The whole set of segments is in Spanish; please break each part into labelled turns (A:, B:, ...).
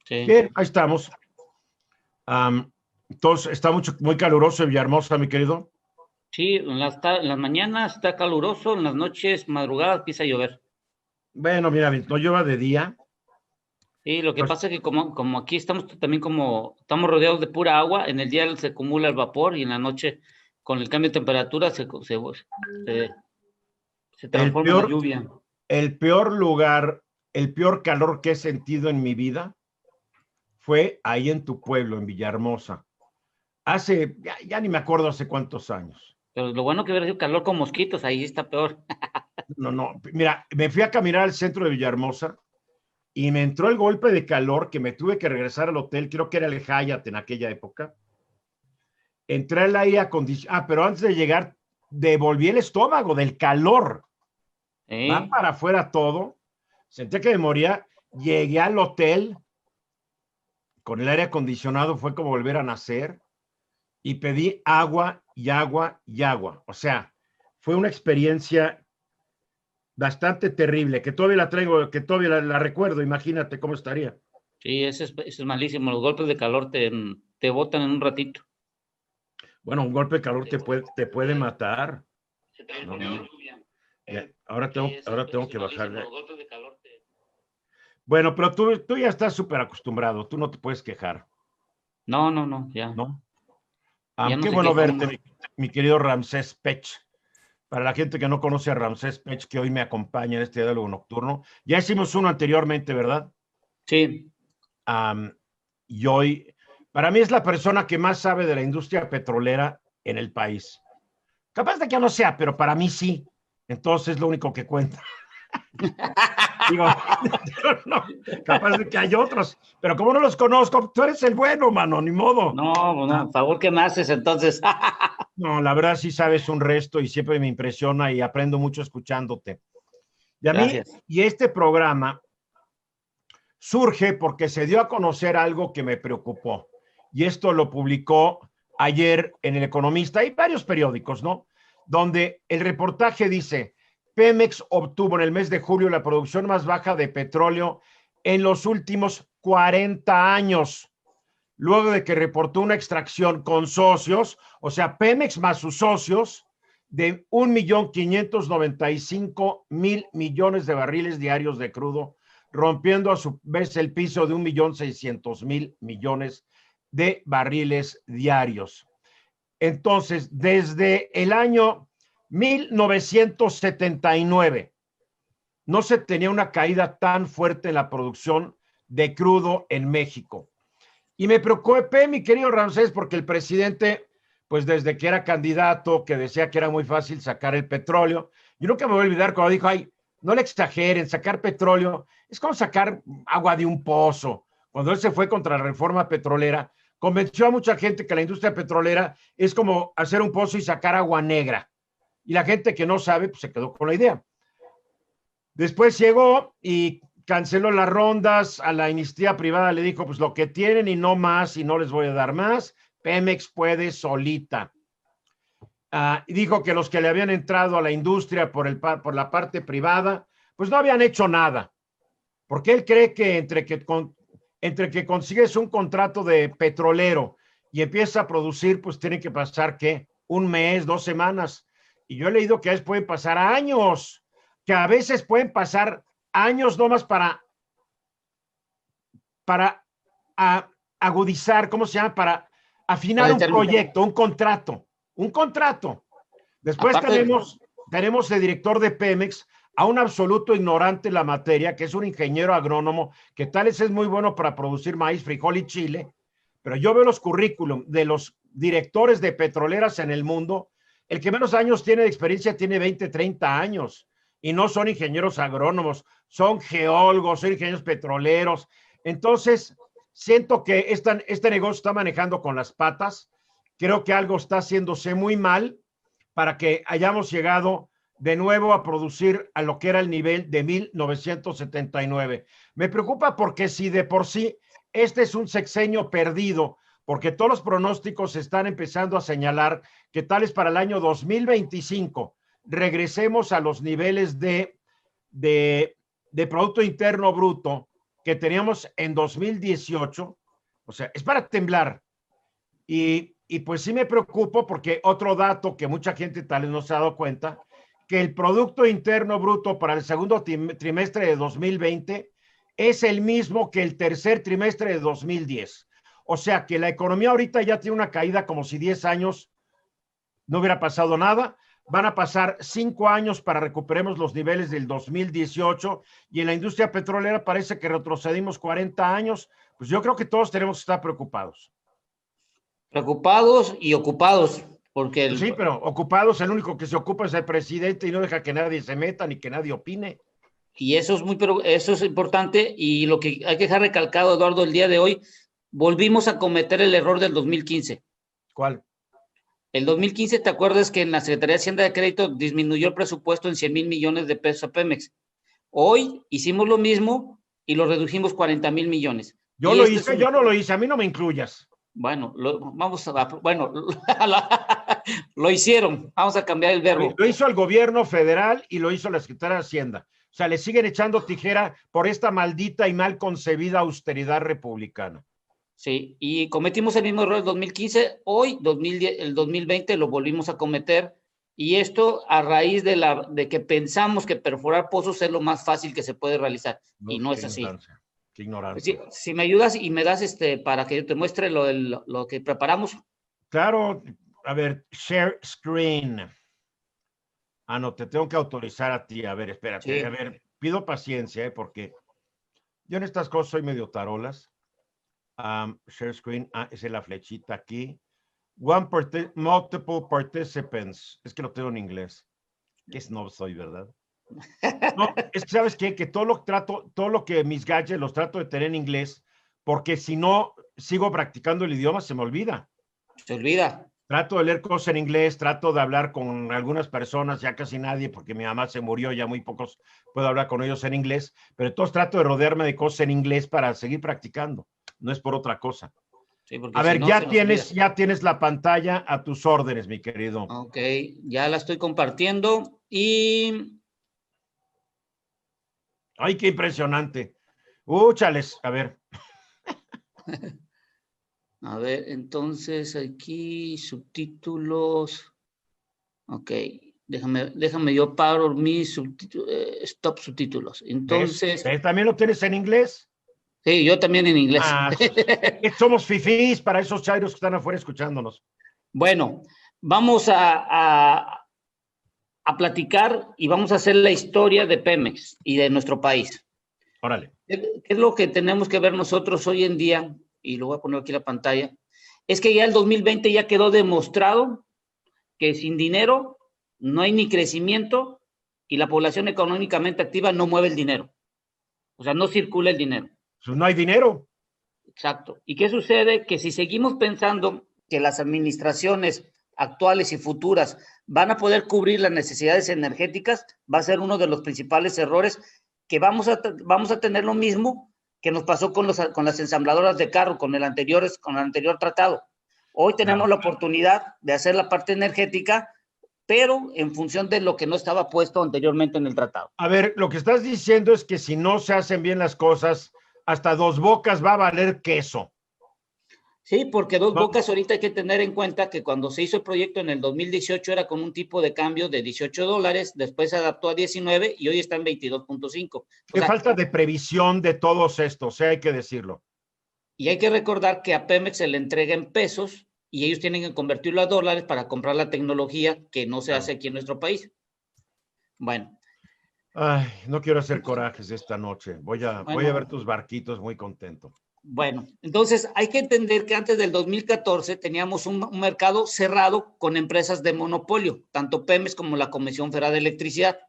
A: Sí,
B: Bien, ahí estamos. Entonces, está muy caluroso en Villahermosa, mi querido.
A: sí, en las mañanas está caluroso, en las noches, madrugadas empieza a llover.
B: Bueno, mira, no llueva de día.
A: Y lo que
B: Pues,
A: pasa es que como aquí estamos también como, estamos rodeados de pura agua, en el día se acumula el vapor y en la noche, con el cambio de temperatura, se
B: el
A: transforma en la
B: peor,
A: lluvia.
B: el peor lugar, el peor calor que he sentido en mi vida fue ahí en tu pueblo, en Villahermosa. Ya ni me acuerdo hace cuántos años.
A: Pero lo bueno que hubiera sido calor con mosquitos, ahí está peor.
B: No, no, mira, me fui a caminar al centro de Villahermosa y me entró el golpe de calor que me tuve que regresar al hotel, creo que era el Hyatt en aquella época. Entré al aire acondicionado, pero antes de llegar, devolví el estómago del calor. Va
A: ¿Eh?
B: para afuera todo. Sentí que me moría. Llegué al hotel con el aire acondicionado, fue como volver a nacer y pedí agua y agua y agua. O sea, fue una experiencia bastante terrible, que todavía la traigo, que todavía la recuerdo, imagínate cómo estaría.
A: Sí, eso es malísimo. Los golpes de calor te botan en un ratito.
B: Bueno, un golpe de calor te puede matar.
A: Se
B: No,
A: transforma
B: no,
A: en
B: no.
A: lluvia.
B: Ya,
A: Sí,
B: ahora tengo
A: eso es
B: que
A: malísimo.
B: bajarle.
A: Los golpes de calor te...
B: Bueno, pero tú ya estás súper acostumbrado, tú no te puedes quejar,
A: No, no, no, ya.
B: ¿no?
A: Ya no
B: Qué
A: se
B: bueno
A: queja
B: verte,
A: uno.
B: mi querido Ramsés Pech. Para la gente que no conoce a Ramsés Pech, que hoy me acompaña en este diálogo nocturno, ya hicimos uno anteriormente, ¿verdad?
A: Sí,
B: Am, y hoy, para mí es la persona que más sabe de la industria petrolera en el país. Capaz de que no sea, pero para mí sí. Entonces es lo único que cuenta. Digo, no, capaz de que hay otros, pero como no los conozco, tú eres el bueno, mano, ni modo.
A: no, pues
B: Ah,
A: no, favor que me haces entonces.
B: no, la verdad sí sabes un resto y siempre me impresiona y aprendo mucho escuchándote. Y a mí,
A: Gracias.
B: y este programa surge porque se dio a conocer algo que me preocupó. Y esto lo publicó ayer en El Economista y varios periódicos, ¿no? Donde el reportaje dice, Pemex obtuvo en el mes de julio la producción más baja de petróleo en los últimos 40 años, luego de que reportó una extracción con socios, o sea, Pemex más sus socios, de 1.595.000 millones de barriles diarios de crudo, rompiendo a su vez el piso de 1.600.000 millones de barriles diarios. Entonces, desde el año 1979 no se tenía una caída tan fuerte en la producción de crudo en México. Y me preocupé, mi querido Ramsés, porque el presidente, pues desde que era candidato, que decía que era muy fácil sacar el petróleo, yo nunca me voy a olvidar cuando dijo, ay, no le exageren, sacar petróleo es como sacar agua de un pozo. Cuando él se fue contra la reforma petrolera, convenció a mucha gente que la industria petrolera es como hacer un pozo y sacar agua negra. Y la gente que no sabe, pues se quedó con la idea. Después llegó y canceló las rondas, a la iniciativa privada le dijo, pues lo que tienen y no más, y no les voy a dar más, Pemex puede solita. Y dijo que los que le habían entrado a la industria por la parte privada, pues no habían hecho nada, porque él cree que entre que consigues un contrato de petrolero y empieza a producir, pues tiene que pasar, ¿qué? Un mes, 2 semanas. Y yo he leído que a veces pueden pasar años, que a veces pueden pasar años nomás para agudizar, ¿cómo se llama? Para
A: Para
B: afinar un
A: determinar.
B: proyecto, un contrato. Después
A: Aparte,
B: tenemos de director de Pemex a un absoluto ignorante en la materia, que es un ingeniero agrónomo, que tal vez es muy bueno para producir maíz, frijol y chile, pero yo veo los currículum de los directores de petroleras en el mundo, el que menos años tiene de experiencia tiene 20, 30 años, y no son ingenieros agrónomos, son geólogos, son ingenieros petroleros. Entonces, siento que este negocio está manejando con las patas, creo que algo está haciéndose muy mal para que hayamos llegado de nuevo a producir a lo que era el nivel de 1979. Me preocupa porque si de por sí este es un sexenio perdido, porque todos los pronósticos están empezando a señalar que tal es para el año 2025 regresemos a los niveles de Producto Interno Bruto que teníamos en 2018, o sea, es para temblar. Y pues sí me preocupo porque otro dato que mucha gente tal vez no se ha dado cuenta, que el Producto Interno Bruto para el segundo trimestre de 2020 es el mismo que el tercer trimestre de 2010. O sea que la economía ahorita ya tiene una caída como si 10 años no hubiera pasado nada. Van a pasar 5 años para recuperemos los niveles del 2018 y en la industria petrolera parece que retrocedimos 40 años. Pues yo creo que todos tenemos que estar preocupados.
A: Preocupados y ocupados, porque
B: Sí, pero ocupados, el único que se ocupa es el presidente y no deja que nadie se meta ni que nadie opine.
A: y eso eso es importante, y lo que hay que dejar recalcado, Eduardo, el día de hoy, volvimos a cometer el error del 2015.
B: ¿Cuál?
A: El 2015, ¿te acuerdas que en la Secretaría de Hacienda de Crédito disminuyó el presupuesto en 100,000 millones de pesos a Pemex? Hoy hicimos lo mismo y lo redujimos 40,000 millones.
B: Yo lo hice, yo no lo hice, a mí no me incluyas.
A: Bueno, lo hicieron, vamos a cambiar el verbo.
B: Lo hizo el gobierno federal y lo hizo la Secretaría de Hacienda. O sea, le siguen echando tijera por esta maldita y mal concebida austeridad republicana.
A: Sí, y cometimos el mismo error del 2015, hoy, el 2020, lo volvimos a cometer, y esto a raíz de que pensamos que perforar pozos es lo más fácil que se puede realizar, y no es así.
B: Qué ignorancia.
A: Si me ayudas y me das para que yo te muestre lo que preparamos.
B: Claro, a ver, share screen. Ah, no, te tengo que autorizar a ti. A ver, espérate. Sí. A ver, pido paciencia, porque yo en estas cosas soy medio tarolas. Share screen, esa es la flechita aquí. Multiple participants. Es que lo tengo en inglés. Qué snob soy, ¿verdad? No, es que ¿sabes qué? Que todo lo que mis gadgets los trato de tener en inglés, porque si no sigo practicando el idioma, se me olvida.
A: Se olvida.
B: Trato de leer cosas en inglés, trato de hablar con algunas personas, ya casi nadie, porque mi mamá se murió, ya muy pocos puedo hablar con ellos en inglés, pero entonces trato de rodearme de cosas en inglés para seguir practicando, no es por otra cosa. Sí, a ver, no, ya tienes la pantalla a tus órdenes, mi querido.
A: Ok, ya la estoy compartiendo y...
B: ¡Ay, qué impresionante! Chales, a ver.
A: A ver, entonces aquí subtítulos. Ok, déjame yo paro mis subtítulos, stop subtítulos. Entonces.
B: ¿Ves? ¿También lo tienes en inglés?
A: Sí, yo también en inglés.
B: Somos fifís para esos chairos que están afuera escuchándonos.
A: Bueno, vamos a platicar y vamos a hacer la historia de Pemex y de nuestro país.
B: Órale.
A: ¿Qué es lo que tenemos que ver nosotros hoy en día? Y lo voy a poner aquí en la pantalla, es que ya el 2020 ya quedó demostrado que sin dinero no hay ni crecimiento y la población económicamente activa no mueve el dinero. O sea, no circula el dinero.
B: Pues no hay dinero.
A: Exacto. ¿Y qué sucede? Que si seguimos pensando que las administraciones actuales y futuras van a poder cubrir las necesidades energéticas, va a ser uno de los principales errores, que vamos a tener lo mismo que nos pasó con las ensambladoras de carro, con el anterior tratado. Hoy tenemos la oportunidad de hacer la parte energética, pero en función de lo que no estaba puesto anteriormente en el tratado.
B: A ver, lo que estás diciendo es que si no se hacen bien las cosas, hasta Dos Bocas va a valer queso.
A: Sí, porque Dos Bocas ahorita hay que tener en cuenta que cuando se hizo el proyecto en el 2018 era con un tipo de cambio de $18, después se adaptó a 19 y hoy está en 22.5.
B: Qué falta de previsión de todos estos, hay que decirlo.
A: Y hay que recordar que a Pemex se le entrega en pesos y ellos tienen que convertirlo a dólares para comprar la tecnología que no se hace aquí en nuestro país. Bueno.
B: Ay, no quiero hacer corajes esta noche. Voy a ver tus barquitos muy contento.
A: Bueno, entonces hay que entender que antes del 2014 teníamos un mercado cerrado con empresas de monopolio, tanto Pemex como la Comisión Federal de Electricidad.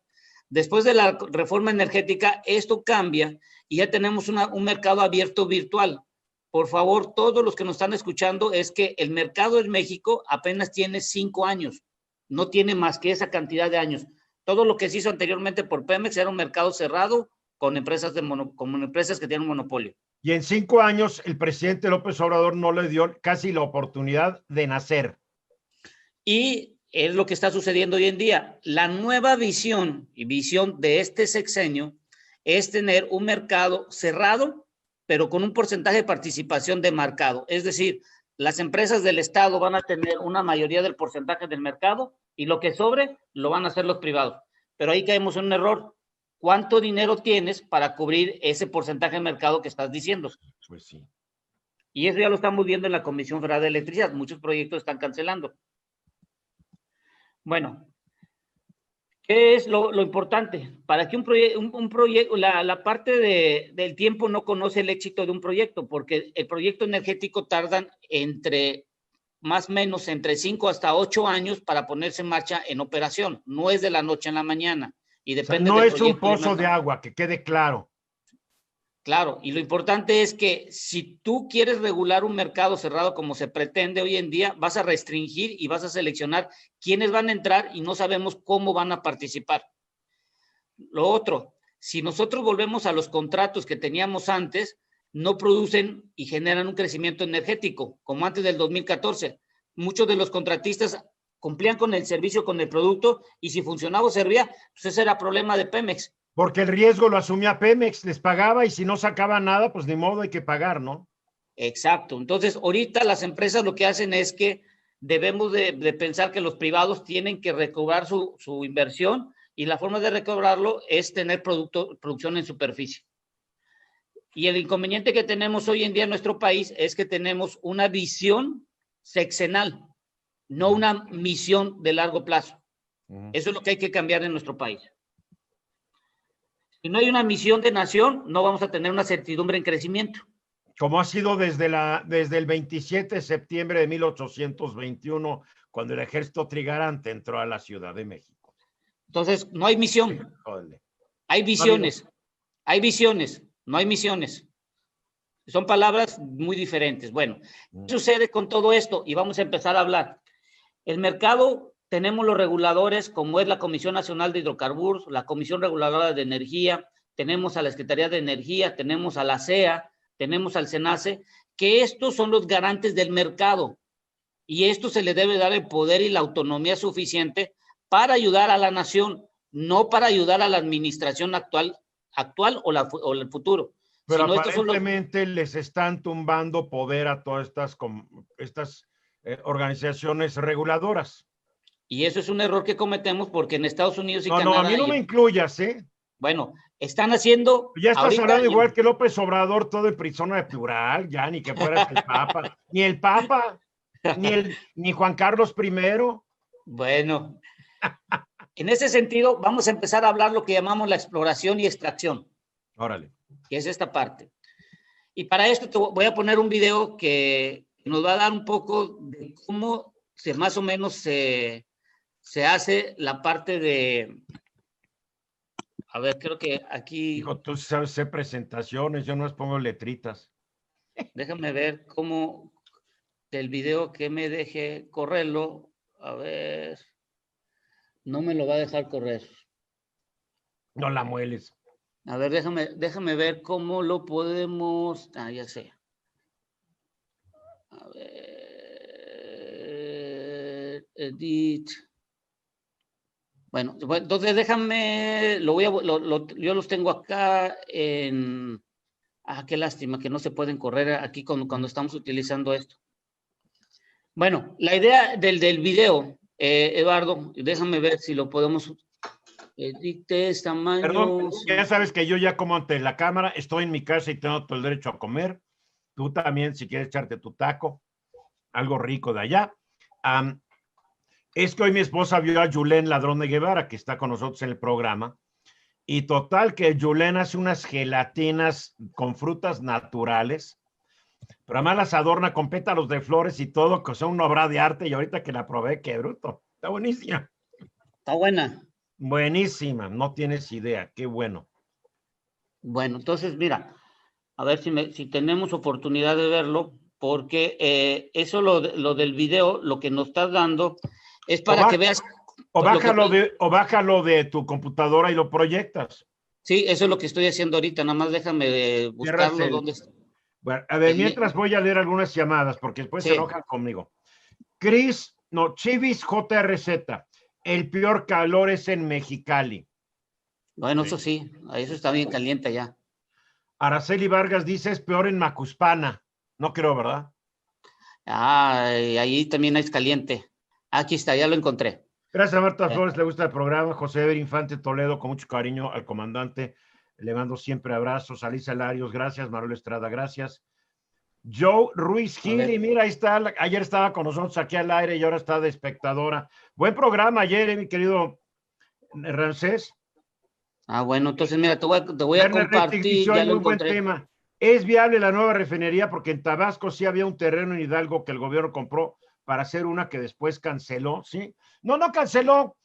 A: Después de la reforma energética, esto cambia y ya tenemos un mercado abierto virtual. Por favor, todos los que nos están escuchando, es que el mercado en México apenas tiene 5 años, no tiene más que esa cantidad de años. Todo lo que se hizo anteriormente por Pemex era un mercado cerrado con empresas que tienen monopolio.
B: Y en 5 años el presidente López Obrador no le dio casi la oportunidad de nacer.
A: Y es lo que está sucediendo hoy en día. La nueva visión de este sexenio es tener un mercado cerrado pero con un porcentaje de participación de mercado. Es decir, las empresas del Estado van a tener una mayoría del porcentaje del mercado y lo que sobre lo van a hacer los privados. Pero ahí caemos en un error. ¿Cuánto dinero tienes para cubrir ese porcentaje de mercado que estás diciendo?
B: Pues sí.
A: Y eso ya lo estamos viendo en la Comisión Federal de Electricidad. Muchos proyectos están cancelando. Bueno, ¿qué es lo importante? Para que un proyecto, la parte del tiempo no conoce el éxito de un proyecto, porque el proyecto energético tardan más o menos entre 5 hasta 8 años para ponerse en marcha en operación. No es de la noche a la mañana. Y depende
B: no
A: del
B: es un pozo de agua, que quede claro.
A: Claro, y lo importante es que si tú quieres regular un mercado cerrado como se pretende hoy en día, vas a restringir y vas a seleccionar quiénes van a entrar y no sabemos cómo van a participar. Lo otro, si nosotros volvemos a los contratos que teníamos antes, no producen y generan un crecimiento energético, como antes del 2014. Muchos de los contratistas cumplían con el servicio, con el producto, y si funcionaba o servía, pues ese era problema de Pemex.
B: Porque el riesgo lo asumía Pemex, les pagaba y si no sacaba nada, pues ni modo, hay que pagar, ¿no?
A: Exacto. Entonces, ahorita las empresas lo que hacen es que debemos de pensar que los privados tienen que recobrar su inversión y la forma de recobrarlo es tener producción en superficie. Y el inconveniente que tenemos hoy en día en nuestro país es que tenemos una visión sexenal, no una misión de largo plazo. Eso es lo que hay que cambiar en nuestro país. Si no hay una misión de nación, no vamos a tener una certidumbre en crecimiento.
B: Como ha sido desde el 27 de septiembre de 1821, cuando el ejército trigarante entró a la Ciudad de México.
A: Entonces, no hay misión. Hay visiones. Hay visiones, no hay misiones. Son palabras muy diferentes. Bueno, ¿qué sucede con todo esto? Y vamos a empezar a hablar. El mercado, tenemos los reguladores, como es la Comisión Nacional de Hidrocarburos, la Comisión Reguladora de Energía, tenemos a la Secretaría de Energía, tenemos a la CEA, tenemos al SENACE, que estos son los garantes del mercado. Y esto se le debe dar el poder y la autonomía suficiente para ayudar a la nación, no para ayudar a la administración actual o el futuro.
B: Pero aparentemente les están tumbando poder a todas estas organizaciones reguladoras.
A: Y eso es un error que cometemos porque en Estados Unidos y
B: Canadá... No, a mí no me incluyas, ¿eh?
A: Bueno, están haciendo...
B: Ya estás hablando igual que López Obrador, todo en persona de plural, ya ni que fueras el Papa. Ni el Papa, ni Juan Carlos I.
A: Bueno, en ese sentido, vamos a empezar a hablar lo que llamamos la exploración y extracción.
B: Órale.
A: Que es esta parte. Y para esto te voy a poner un video que nos va a dar un poco de cómo más o menos se hace la parte de... A ver, creo que aquí...
B: Hijo, tú sabes hacer presentaciones, yo no les pongo letritas.
A: Déjame ver cómo el video que me deje correrlo. A ver... No me lo va a dejar correr.
B: No la mueles.
A: A ver, déjame ver cómo lo podemos... Ah, ya sé. A ver... Edit. Bueno, entonces déjame... yo los tengo acá en... Ah, qué lástima que no se pueden correr aquí cuando estamos utilizando esto. Bueno, la idea del video, Eduardo, déjame ver si lo podemos... Edites, tamaños...
B: Perdón, ya sabes que yo ya como ante la cámara, estoy en mi casa y tengo todo el derecho a comer. Tú también, si quieres echarte tu taco, algo rico de allá. Es que hoy mi esposa vio a Julen Ladrón de Guevara, que está con nosotros en el programa, y total que Julen hace unas gelatinas con frutas naturales, pero además las adorna con pétalos de flores y todo, que son una obra de arte, y ahorita que la probé, qué bruto. Está buenísima.
A: Está buena.
B: Buenísima, no tienes idea, qué bueno.
A: Bueno, entonces mira, a ver si tenemos oportunidad de verlo, porque eso lo del video, lo que nos estás dando es para que veas...
B: O bájalo de tu computadora y lo proyectas.
A: Sí, eso es lo que estoy haciendo ahorita, nada más déjame buscarlo donde está.
B: Bueno, a ver, mientras voy a leer algunas llamadas, porque después se enojan conmigo. Chivis JRZ. El peor calor es en Mexicali.
A: Bueno, eso sí, eso está bien caliente ya.
B: Araceli Vargas dice, es peor en Macuspana. No creo, ¿verdad?
A: Ahí también es caliente. Aquí está, ya lo encontré.
B: Gracias a Marta Flores, le gusta el programa. José Ever Infante Toledo, con mucho cariño al comandante. Le mando siempre abrazos. Alicia Larios, gracias. Manuel Estrada, gracias. Joe Ruiz Gil, y mira, ahí está. Ayer estaba con nosotros aquí al aire y ahora está de espectadora. Buen programa ayer, mi querido Ramsés.
A: Bueno, entonces mira, te voy a
B: Werner Rettig
A: compartir,
B: dice
A: ya
B: hoy
A: lo
B: muy buen
A: encontré.
B: tema. ¿Es viable la nueva refinería? Porque en Tabasco sí había un terreno en Hidalgo que el gobierno compró para hacer una que después canceló, ¿sí? No canceló.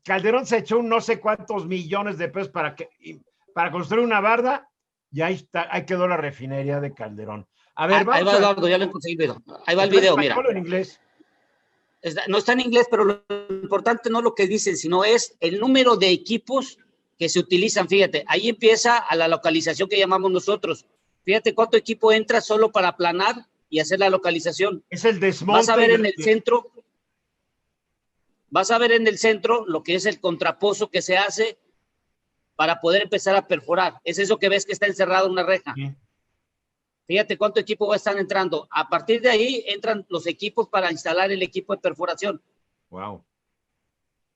B: Calderón se echó un no sé cuántos millones de pesos para construir una barda y ahí está, ahí quedó la refinería de Calderón. A ver,
A: Ahí
B: vamos
A: va
B: a ver.
A: Eduardo, ya lo encontré el video. Ahí va el
B: ¿Está en
A: video, mira.
B: español o en inglés?
A: No está en inglés, pero lo importante no es lo que dicen, sino es el número de equipos que se utilizan. Fíjate, ahí empieza a la localización que llamamos nosotros. Fíjate cuánto equipo entra solo para aplanar y hacer la localización.
B: Es el desmonte.
A: Vas a ver en el centro, lo que es el contrapozo que se hace para poder empezar a perforar. Es eso que ves que está encerrado en una reja. Sí. Fíjate cuánto equipo va a estar entrando. A partir de ahí entran los equipos para instalar el equipo de perforación.
B: Wow.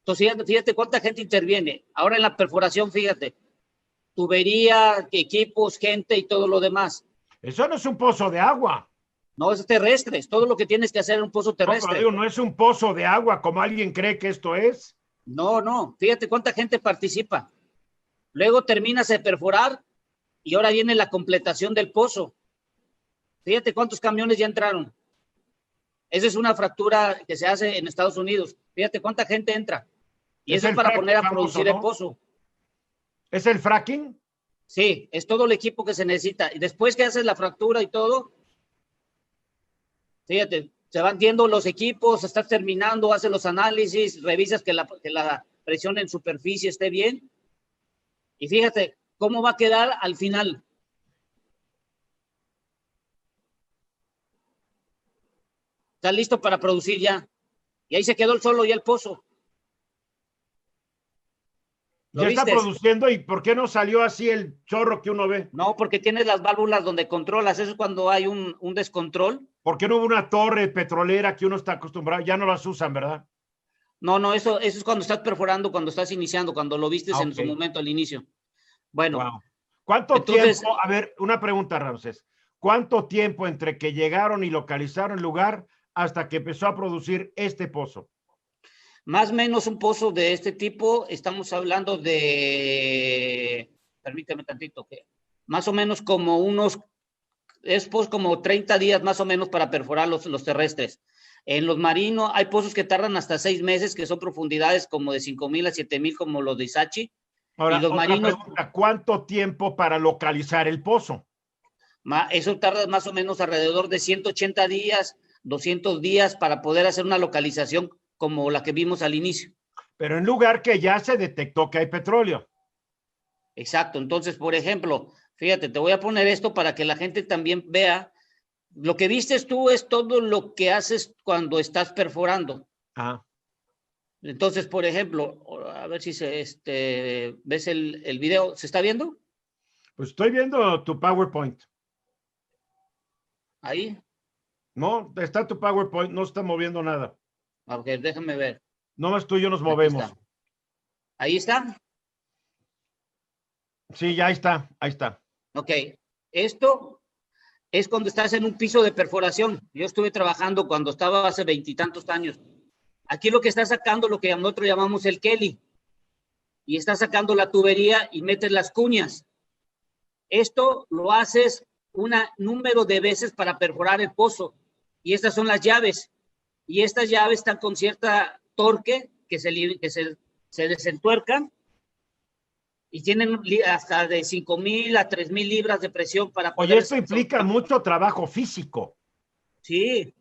A: Entonces, fíjate cuánta gente interviene. Ahora en la perforación, fíjate, tubería, equipos, gente y todo lo demás.
B: Eso no es un pozo de agua.
A: No, es terrestre. Es todo lo que tienes que hacer en un pozo terrestre.
B: No, pero digo, no es un pozo de agua como alguien cree que esto es.
A: No. Fíjate cuánta gente participa. Luego terminas de perforar y ahora viene la completación del pozo. Fíjate cuántos camiones ya entraron. Esa es una fractura que se hace en Estados Unidos. Fíjate cuánta gente entra. Y eso es para poner a producir el pozo.
B: ¿Es el fracking?
A: Sí, es todo el equipo que se necesita. Y después que haces la fractura y todo, fíjate, se van viendo los equipos, estás terminando, haces los análisis, revisas que la presión en superficie esté bien. Y fíjate cómo va a quedar al final. Está listo para producir ya. Y ahí se quedó solo ya el pozo.
B: Ya está produciendo, ¿y por qué no salió así el chorro que uno ve?
A: No, porque tienes las válvulas donde controlas. Eso es cuando hay un descontrol.
B: ¿Por qué no hubo una torre petrolera que uno está acostumbrado? Ya no las usan, ¿verdad?
A: No, eso es cuando estás perforando, cuando estás iniciando, cuando lo vistes en su momento al inicio. Bueno.
B: Wow. ¿Cuánto tiempo? A ver, una pregunta, Ramsés. ¿Cuánto tiempo entre que llegaron y localizaron el lugar hasta que empezó a producir este pozo?
A: Más o menos un pozo de este tipo, estamos hablando de, permíteme tantito, que más o menos como es pues como 30 días más o menos para perforar los terrestres. En los marinos hay pozos que tardan hasta 6 meses, que son profundidades como de 5,000 a 7,000, como los de Isachi.
B: Ahora,
A: y los marinos,
B: pregunta, ¿cuánto tiempo para localizar el pozo?
A: Eso tarda más o menos alrededor de 180 días, 200 días para poder hacer una localización como la que vimos al inicio.
B: Pero en lugar que ya se detectó que hay petróleo.
A: Exacto. Entonces, por ejemplo, fíjate, te voy a poner esto para que la gente también vea. Lo que vistes tú es todo lo que haces cuando estás perforando.
B: Ah.
A: Entonces, por ejemplo, a ver si ves el video. ¿Se está viendo?
B: Pues estoy viendo tu PowerPoint.
A: ¿Ahí?
B: No, está tu PowerPoint, no está moviendo nada.
A: Ok, déjame ver.
B: No más tú y yo nos movemos.
A: Está. ¿Ahí está?
B: Sí, ya está, ahí está.
A: Ok, esto es cuando estás en un piso de perforación. Yo estuve trabajando cuando estaba hace 20 y tantos años. Aquí lo que está sacando, lo que nosotros llamamos el Kelly. Y está sacando la tubería y metes las cuñas. Esto lo haces un número de veces para perforar el pozo. Y estas son las llaves. Y estas llaves están con cierta torque que se desentuercan y tienen hasta de 5,000 a 3,000 libras de presión para poder...
B: Oye, esto implica mucho trabajo físico.
A: Sí.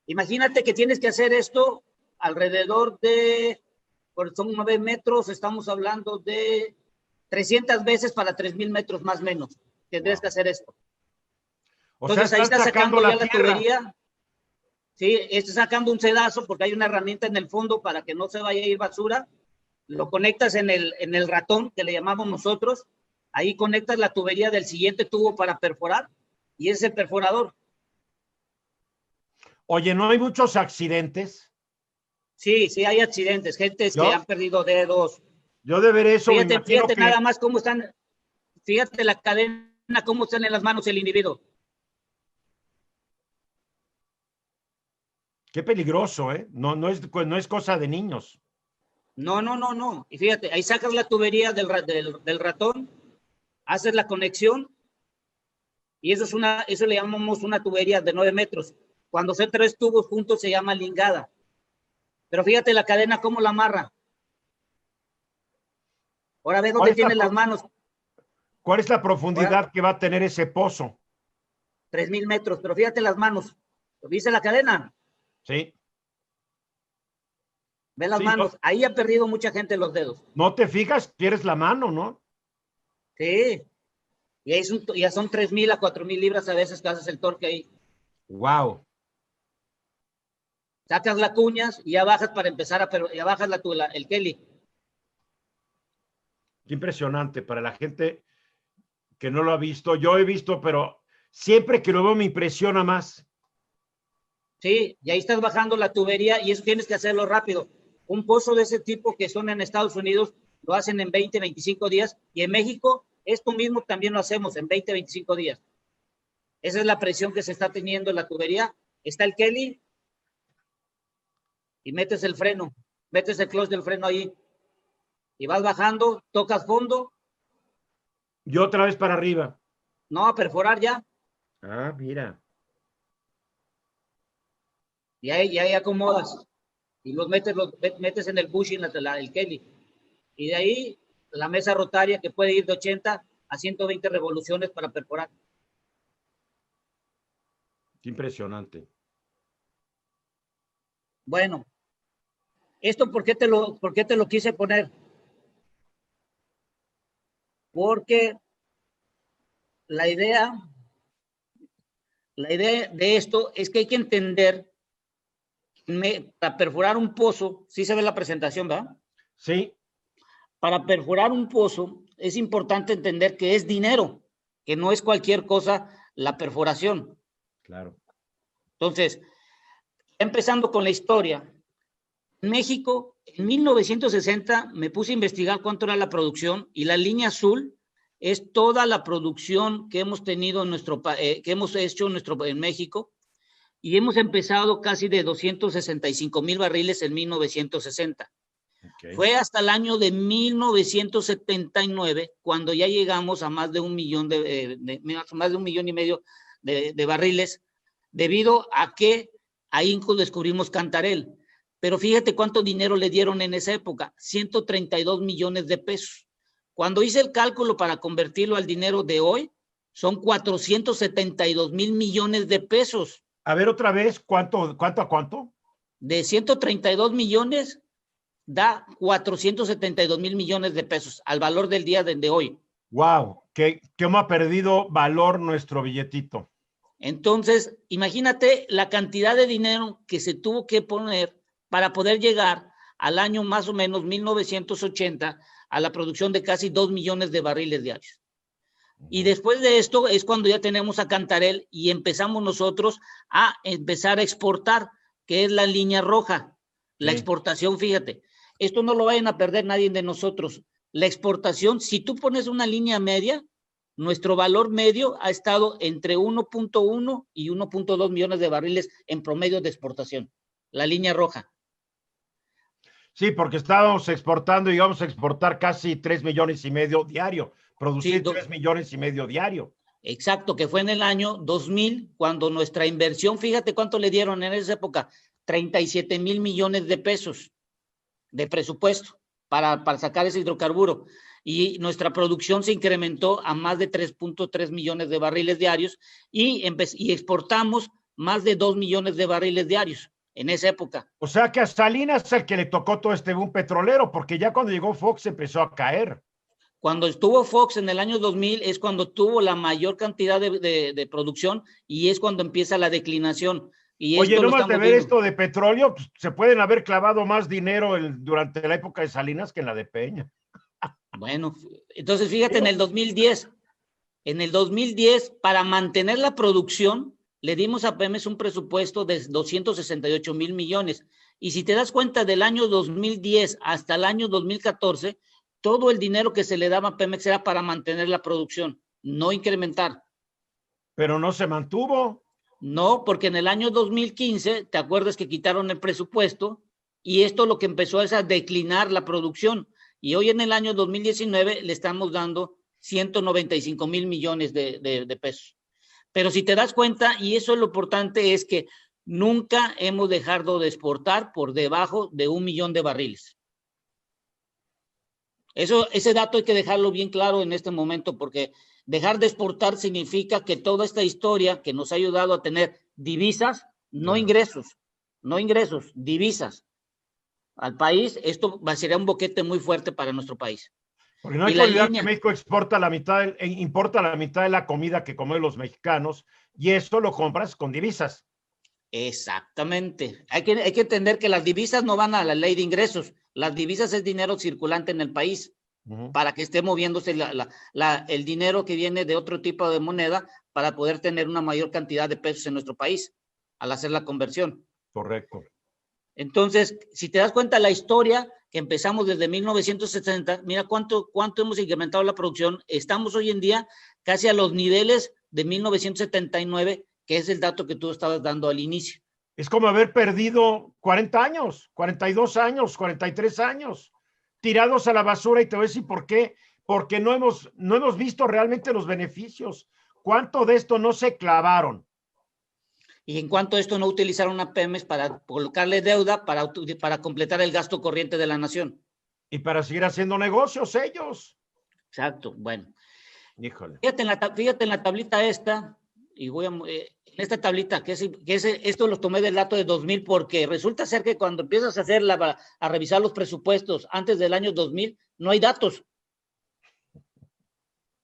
A: Imagínate que tienes que hacer esto alrededor de, son 9 metros, estamos hablando de 300 veces para 3,000 metros más o menos. Tendrías que hacer esto. Entonces ahí está sacando ya la tubería. Sí, está sacando un sedazo porque hay una herramienta en el fondo para que no se vaya a ir basura. Lo conectas en el ratón que le llamamos nosotros. ahí conectas la tubería del siguiente tubo para perforar y ese es el perforador.
B: Oye, ¿no hay muchos accidentes?
A: Sí, sí hay accidentes, gentes que
B: Yo,
A: han perdido dedos.
B: yo de ver eso me
A: Fíjate,
B: imagino
A: fíjate nada
B: que,
A: más cómo están, fíjate la cadena, cómo están en las manos el individuo.
B: qué peligroso, ¿eh? No es cosa de niños.
A: No, no, no, no. Y fíjate, ahí sacas la tubería del ratón, haces la conexión y eso le llamamos una tubería de 9 metros. Cuando son 3 tubos juntos se llama lingada. Pero fíjate la cadena cómo la amarra. Ahora ve
B: ¿Cuál
A: dónde
B: es la,
A: tiene las manos.
B: cuál es la
A: Ahora
B: profundidad que va a tener ese pozo?
A: 3,000 metros. Pero fíjate las manos. ¿Viste la cadena?
B: Sí,
A: Ve las
B: sí, no,
A: manos. Ahí ha perdido mucha gente los dedos.
B: no te fijas, pierdes la mano, ¿no?
A: Sí. Y ahí ya son 3,000 a 4,000 libras a veces que haces el torque ahí.
B: Wow.
A: Sacas las cuñas y ya bajas para empezar ya bajas el Kelly.
B: Qué impresionante para la gente que no lo ha visto. Yo he visto, pero siempre que lo veo me impresiona más.
A: Sí, y ahí estás bajando la tubería y eso tienes que hacerlo rápido. Un pozo de ese tipo que son en Estados Unidos lo hacen en 20, 25 días y en México esto mismo también lo hacemos en 20, 25 días. Esa es la presión que se está teniendo en la tubería. Está el Kelly y metes el freno, metes el clutch del freno ahí y vas bajando, tocas fondo,
B: Y otra vez para arriba.
A: no a perforar ya
B: Ah, mira.
A: y ahí acomodas y los metes en el bushing, el Kelly. Y de ahí la mesa rotaria que puede ir de 80 a 120 revoluciones para perforar.
B: Qué impresionante.
A: Bueno, ¿esto por qué te lo quise poner? Porque la idea, la idea de esto es que hay que entender, para perforar un pozo, sí se ve la presentación, ¿verdad?
B: Sí.
A: Para perforar un pozo es importante entender que es dinero, que no es cualquier cosa la perforación.
B: Claro.
A: Entonces, empezando con la historia, en México, en 1960 me puse a investigar cuánto era la producción y la línea azul es toda la producción que hemos tenido que hemos hecho en México y hemos empezado casi de 265,000 barriles en 1960.
B: Okay.
A: Fue hasta el año de 1979 cuando ya llegamos a más de 1,5 millones de barriles, debido a que ahí descubrimos Cantarell. Pero fíjate cuánto dinero le dieron en esa época, 132 millones de pesos. Cuando hice el cálculo para convertirlo al dinero de hoy, son 472,000 millones de pesos.
B: A ver otra vez, ¿cuánto a cuánto?
A: De 132 millones da 472,000 millones de pesos al valor del día de hoy.
B: Wow, que hemos perdido valor nuestro billetito.
A: Entonces, imagínate la cantidad de dinero que se tuvo que poner para poder llegar al año más o menos 1980 a la producción de casi 2 millones de barriles diarios. Y después de esto es cuando ya tenemos a Cantarell y empezamos nosotros a empezar a exportar, que es la línea roja. La exportación, fíjate, esto no lo vayan a perder nadie de nosotros. La exportación, si tú pones una línea media, nuestro valor medio ha estado entre 1.1 y 1.2 millones de barriles en promedio de exportación. La línea roja.
B: Sí, porque estábamos exportando y íbamos a exportar casi 3 millones y medio diario, producir
A: Sí,
B: 3 millones y medio diario.
A: Exacto, que fue en el año 2000, cuando nuestra inversión, fíjate cuánto le dieron en esa época, 37,000 millones de pesos de presupuesto para sacar ese hidrocarburo. Y nuestra producción se incrementó a más de 3.3 millones de barriles diarios y exportamos más de 2 millones de barriles diarios en esa época.
B: O sea que a Salinas es el que le tocó todo este boom petrolero, porque ya cuando llegó Fox empezó a caer.
A: Cuando estuvo Fox en el año 2000 es cuando tuvo la mayor cantidad de producción y es cuando empieza la declinación. Y
B: Oye,
A: esto lo
B: nomás de
A: estamos
B: ver
A: viendo.
B: esto de petróleo, pues, se pueden haber clavado más dinero durante la época de Salinas que en la de Peña.
A: Bueno, entonces fíjate, en el 2010, para mantener la producción, le dimos a Pemex un presupuesto de 268 mil millones. Y si te das cuenta, del año 2010 hasta el año 2014, todo el dinero que se le daba a Pemex era para mantener la producción, no incrementar.
B: Pero no se mantuvo.
A: No, porque en el año 2015, ¿te acuerdas que quitaron el presupuesto? Y esto lo que empezó es a declinar la producción. Y hoy en el año 2019 le estamos dando 195 mil millones de pesos. Pero si te das cuenta, y eso es lo importante, es que nunca hemos dejado de exportar por debajo de 1 millón de barriles. Ese dato hay que dejarlo bien claro en este momento, porque dejar de exportar significa que toda esta historia que nos ha ayudado a tener divisas, no ingresos, divisas al país, esto sería un boquete muy fuerte para nuestro país.
B: Porque no hay que olvidar que México importa la mitad de la comida que comen los mexicanos, y esto lo compras con divisas.
A: Exactamente. Hay que entender que las divisas no van a la ley de ingresos. Las divisas es dinero circulante en el país para que esté moviéndose el dinero que viene de otro tipo de moneda para poder tener una mayor cantidad de pesos en nuestro país al hacer la conversión.
B: Correcto.
A: Entonces, si te das cuenta la historia que empezamos desde 1970, mira cuánto hemos incrementado la producción. Estamos hoy en día casi a los niveles de 1979, que es el dato que tú estabas dando al inicio.
B: Es como haber perdido 40 años, 42 años, 43 años, tirados a la basura, y te voy a decir por qué. Porque no hemos visto realmente los beneficios. ¿Cuánto de esto no se clavaron?
A: Y en cuanto a esto, no utilizaron a Pemex para colocarle deuda para completar el gasto corriente de la nación.
B: Y para seguir haciendo negocios ellos.
A: Exacto, bueno.
B: Híjole.
A: Fíjate en la tablita esta, y en esta tablita, esto lo tomé del dato de 2000, porque resulta ser que cuando empiezas a revisar los presupuestos antes del año 2000, no hay datos.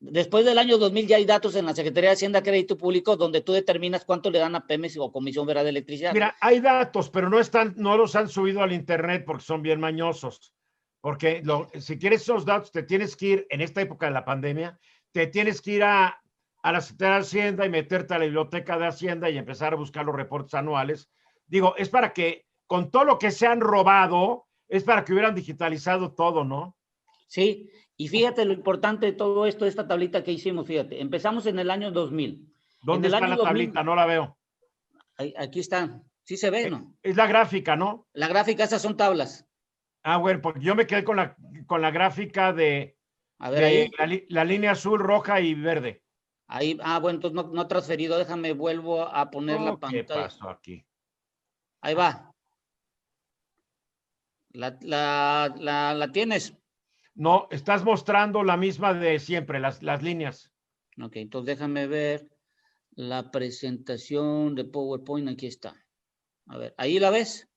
A: Después del año 2000 ya hay datos en la Secretaría de Hacienda, Crédito Público, donde tú determinas cuánto le dan a Pemex o Comisión Federal de Electricidad.
B: Mira, hay datos, pero no los han subido al internet porque son bien mañosos. Porque si quieres esos datos, te tienes que ir, en esta época de la pandemia, te tienes que ir a la Secretaría de Hacienda y meterte a la Biblioteca de Hacienda y empezar a buscar los reportes anuales. Digo, es para que, con todo lo que se han robado, es para que hubieran digitalizado todo, ¿no?
A: Sí, y fíjate lo importante de todo esto, esta tablita que hicimos, fíjate, empezamos en el año 2000.
B: ¿Dónde está la tablita? No la veo.
A: Aquí está, sí se ve, ¿no?
B: Es la gráfica, ¿no?
A: La gráfica, esas son tablas.
B: Ah, bueno, porque yo me quedé con la gráfica de, la línea azul, roja y verde.
A: Ahí, bueno, entonces no transferido, déjame, vuelvo a poner la pantalla.
B: ¿Qué pasó aquí?
A: Ahí va. ¿La tienes?
B: No, estás mostrando la misma de siempre, las líneas.
A: Ok, entonces déjame ver la presentación de PowerPoint, aquí está. A ver, ¿ahí la ves?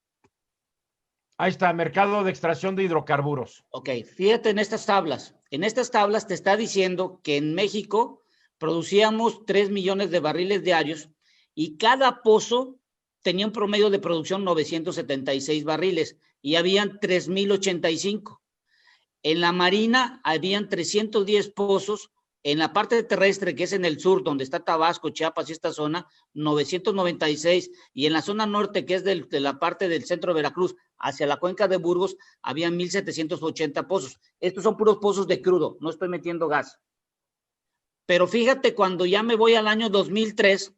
B: Ahí está, mercado de extracción de hidrocarburos.
A: Ok, fíjate en estas tablas. En estas tablas te está diciendo que en México producíamos 3 millones de barriles diarios y cada pozo tenía un promedio de producción 976 barriles y habían 3,085. En la marina habían 310 pozos. En la parte terrestre, que es en el sur, donde está Tabasco, Chiapas y esta zona, 996. Y en la zona norte, que es de la parte del centro de Veracruz, hacia la cuenca de Burgos, había 1,780 pozos. Estos son puros pozos de crudo, no estoy metiendo gas. Pero fíjate, cuando ya me voy al año 2003,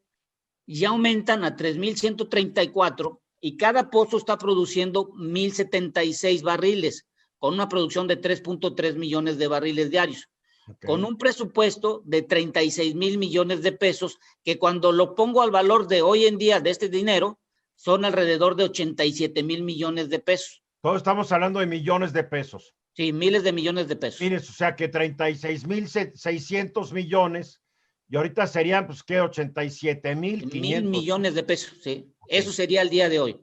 A: ya aumentan a 3,134 y cada pozo está produciendo 1,076 barriles, con una producción de 3.3 millones de barriles diarios. Okay. Con un presupuesto de 36,000 millones de pesos, que cuando lo pongo al valor de hoy en día de este dinero, son alrededor de 87,000 millones de pesos.
B: Todos estamos hablando de millones de pesos.
A: Sí, miles de millones de pesos.
B: Mires, o sea que 36,600 millones, y ahorita serían, pues, ¿qué? 87,500.
A: 1,000 millones de pesos, sí. Okay. Eso sería el día de hoy.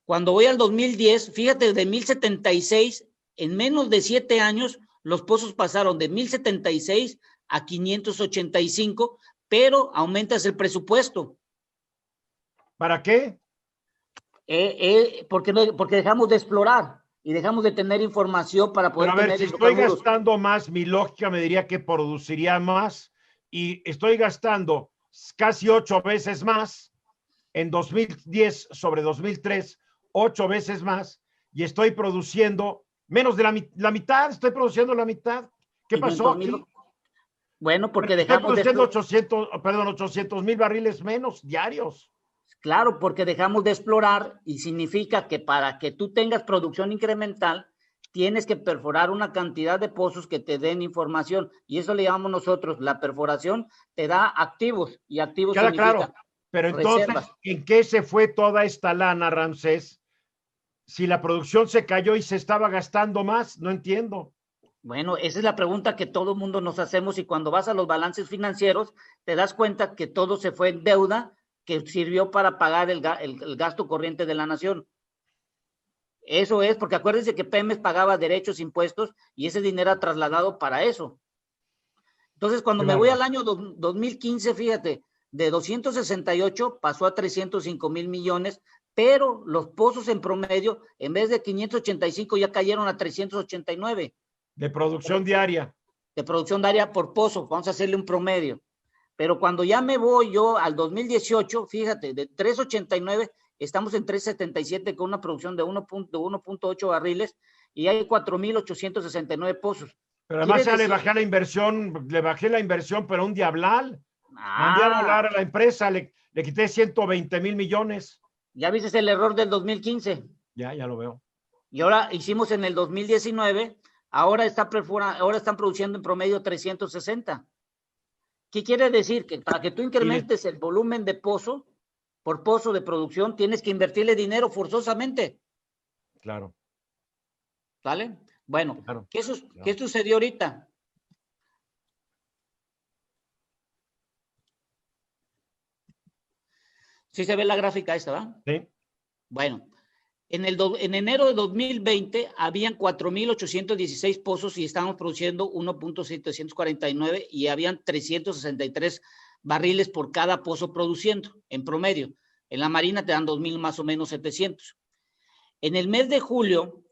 A: Cuando voy al 2010, fíjate, de 1,076, en menos de 7 años, los pozos pasaron de 1,076 a 585, pero aumentas el presupuesto.
B: ¿Para qué?
A: Porque dejamos de explorar. y dejamos de tener información para poder
B: Pero a ver,
A: tener
B: si estoy
A: hidrocarburos.
B: gastando más, mi lógica me diría que produciría más y estoy gastando casi 8 veces más en 2010 sobre 2003, 8 veces más, y estoy produciendo menos de la mitad, estoy produciendo la mitad. ¿Qué pasó
A: 500 mil.
B: aquí?
A: Bueno, porque
B: Estoy
A: dejamos de
B: produciendo
A: explorar.
B: 800,000 barriles menos diarios.
A: Claro, porque dejamos de explorar y significa que para que tú tengas producción incremental, tienes que perforar una cantidad de pozos que te den información. Y eso le llamamos nosotros, la perforación te da activos y activos
B: Queda
A: significa
B: claro. Pero entonces,
A: reservas.
B: ¿en qué se fue toda esta lana, Ramsés? Si la producción se cayó y se estaba gastando más, no entiendo.
A: Bueno, esa es la pregunta que todo el mundo nos hacemos y cuando vas a los balances financieros te das cuenta que todo se fue en deuda que sirvió para pagar el gasto corriente de la nación. Eso es, porque acuérdense que Pemex pagaba derechos, impuestos y ese dinero era trasladado para eso. Entonces, cuando
B: Qué
A: me voy
B: bárbaro.
A: al año 2015, fíjate, de 268 pasó a 305 mil millones, pero los pozos en promedio, en vez de 585, ya cayeron a 389
B: De producción diaria.
A: de producción diaria por pozo. Vamos a hacerle un promedio. Pero cuando ya me voy yo al 2018, fíjate, de 389 estamos en 377 con una producción de 1.8 barriles y hay 4.869 pozos.
B: Pero
A: Quiere
B: además ya
A: decir,
B: le bajé la inversión, pero un diablal. Mandé a
A: ah,
B: volar a la empresa, le quité 120,000 millones.
A: ya viste el error del 2015.
B: Ya lo veo.
A: Y ahora hicimos en el 2019, ahora están produciendo en promedio 360. ¿Qué quiere decir? Que para que tú incrementes el volumen de pozo, por pozo de producción, tienes que invertirle dinero forzosamente.
B: Claro,
A: ¿Vale? Bueno,
B: claro,
A: ¿qué
B: claro.
A: sucedió ahorita? Sí se ve la gráfica esta, ¿va?
B: Sí.
A: Bueno, en enero de 2020 habían 4.816 pozos y estábamos produciendo 1.749 y habían 363 barriles por cada pozo produciendo, en promedio. En la Marina te dan 2.000 más o menos 700. En el mes de julio,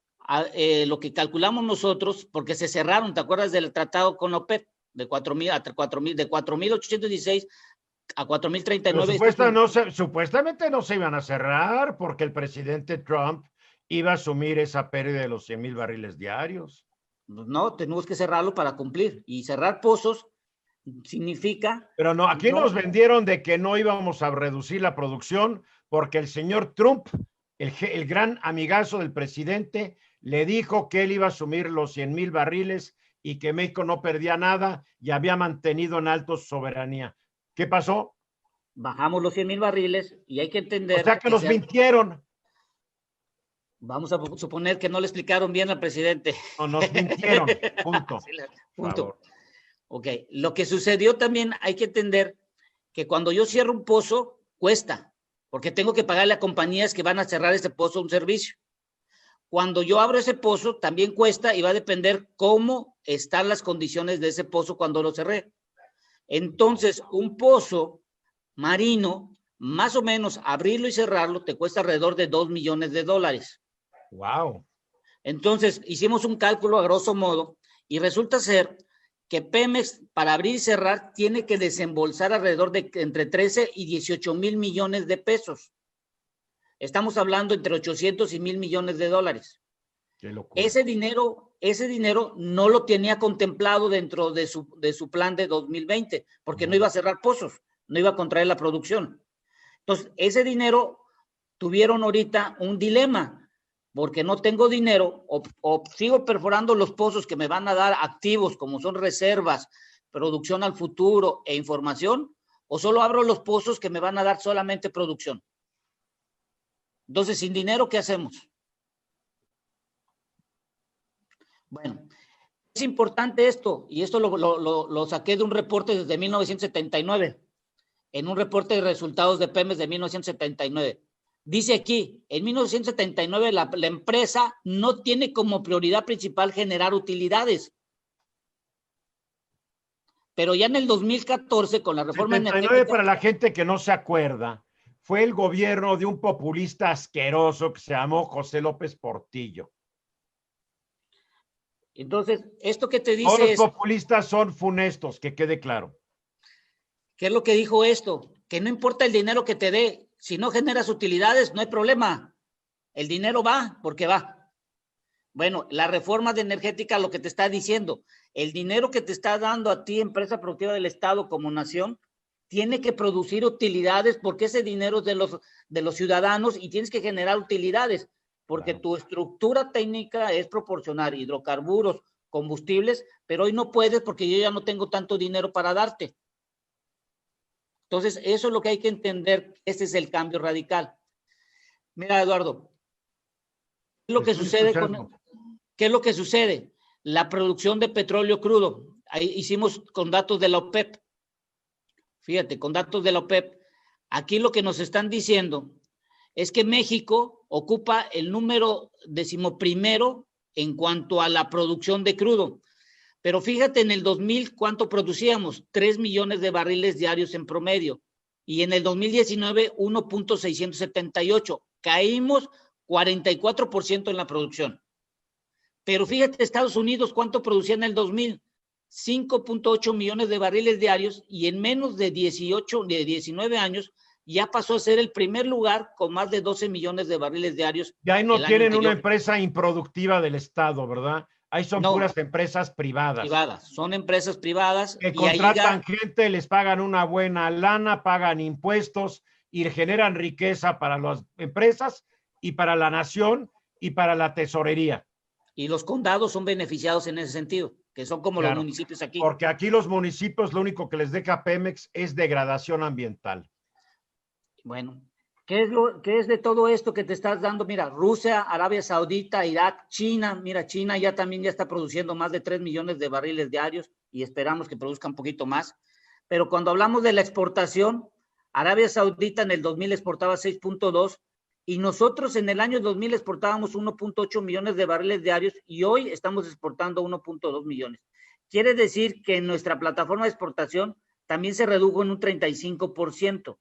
A: lo que calculamos nosotros, porque se cerraron, ¿te acuerdas del tratado con OPEP? De 4.816 a
B: Pero
A: 4.039. Este es un,
B: supuestamente no se iban a cerrar porque el presidente Trump iba a asumir esa pérdida de los 100,000 barriles diarios.
A: no, tenemos que cerrarlo para cumplir. Y cerrar pozos significa
B: Pero no, aquí nos
A: no.
B: vendieron de que no íbamos a reducir la producción porque el señor Trump, el gran amigazo del presidente, le dijo que él iba a asumir los 100,000 barriles y que México no perdía nada y había mantenido en alto su soberanía. ¿Qué pasó?
A: Bajamos los 100,000 barriles y hay que
B: O sea
A: entender
B: que nos mintieron.
A: vamos a suponer que no le explicaron bien al presidente.
B: No, nos mintieron. Punto.
A: Sí,
B: Por
A: punto.
B: favor.
A: Ok, lo que sucedió también hay que entender que cuando yo cierro un pozo, cuesta, porque tengo que pagarle a compañías que van a cerrar ese pozo un servicio. Cuando yo abro ese pozo, también cuesta y va a depender cómo están las condiciones de ese pozo cuando lo cerré. Entonces, un pozo marino, más o menos abrirlo y cerrarlo, te cuesta alrededor de $2 millones.
B: Wow.
A: Entonces, hicimos un cálculo a grosso modo y resulta ser que Pemex, para abrir y cerrar, tiene que desembolsar alrededor de entre 13 y 18 mil millones de pesos. Estamos hablando entre 800 y 1,000 millones de dólares.
B: Qué locura.
A: Ese dinero no lo tenía contemplado dentro de su plan de 2020, porque no iba a cerrar pozos, no iba a contraer la producción. Entonces, ese dinero tuvieron ahorita un dilema, porque no tengo dinero, o sigo perforando los pozos que me van a dar activos, como son reservas, producción al futuro e información, o solo abro los pozos que me van a dar solamente producción. Entonces, sin dinero, ¿qué hacemos? Bueno, es importante esto, y esto lo saqué de un reporte desde 1979, en un reporte de resultados de Pemex de 1979. Dice aquí, en 1979 la empresa no tiene como prioridad principal generar utilidades. Pero ya en el 2014, con la reforma
B: 79,
A: energética.
B: para la gente que no se acuerda, fue el gobierno de un populista asqueroso que se llamó José López Portillo.
A: Entonces, esto que te
B: Todos
A: dice
B: los
A: es,
B: populistas son funestos, que quede claro.
A: ¿qué es lo que dijo esto? Que no importa el dinero que te dé, si no generas utilidades, no hay problema. El dinero va porque va. Bueno, la reforma de energética lo que te está diciendo, el dinero que te está dando a ti, empresa productiva del Estado como nación, tiene que producir utilidades porque ese dinero es de los ciudadanos y tienes que generar utilidades porque
B: Claro.
A: tu estructura técnica es proporcionar hidrocarburos, combustibles, pero hoy no puedes porque yo ya no tengo tanto dinero para darte. Entonces, eso es lo que hay que entender, ese es el cambio radical. Mira, Eduardo, ¿qué es lo
B: Te
A: que
B: estoy
A: sucede
B: escuchando.
A: ¿Qué es lo que sucede? La producción de petróleo crudo. Ahí hicimos con datos de la OPEP. Fíjate, con datos de la OPEP. Aquí lo que nos están diciendo es que México ocupa el número 11º en cuanto a la producción de crudo. Pero fíjate, en el 2000, ¿cuánto producíamos? 3 millones de barriles diarios en promedio. Y en el 2019, 1.678. Caímos 44% en la producción. Pero fíjate, Estados Unidos, ¿cuánto producía en el 2000? 5.8 millones de barriles diarios y en menos de 19 años ya pasó a ser el primer lugar con más de 12 millones de barriles diarios
B: Y ahí no
A: el año
B: tienen una
A: anterior.
B: empresa improductiva del Estado, ¿verdad? Ahí son
A: No,
B: puras empresas privadas
A: privadas, son empresas privadas
B: que
A: y ahí
B: contratan gente, les pagan una buena lana, pagan impuestos y generan riqueza para las empresas y para la nación y para la tesorería.
A: y los condados son beneficiados en ese sentido, que son como los
B: Claro,
A: municipios aquí.
B: porque aquí los municipios lo único que les deja Pemex es degradación ambiental.
A: Bueno, ¿qué es de todo esto que te estás dando? Mira, Rusia, Arabia Saudita, Irak, China. Mira, China ya también ya está produciendo más de 3 millones de barriles diarios y esperamos que produzca un poquito más. Pero cuando hablamos de la exportación, Arabia Saudita en el 2000 exportaba 6.2 y nosotros en el año 2000 exportábamos 1.8 millones de barriles diarios y hoy estamos exportando 1.2 millones. Quiere decir que nuestra plataforma de exportación también se redujo en un 35%.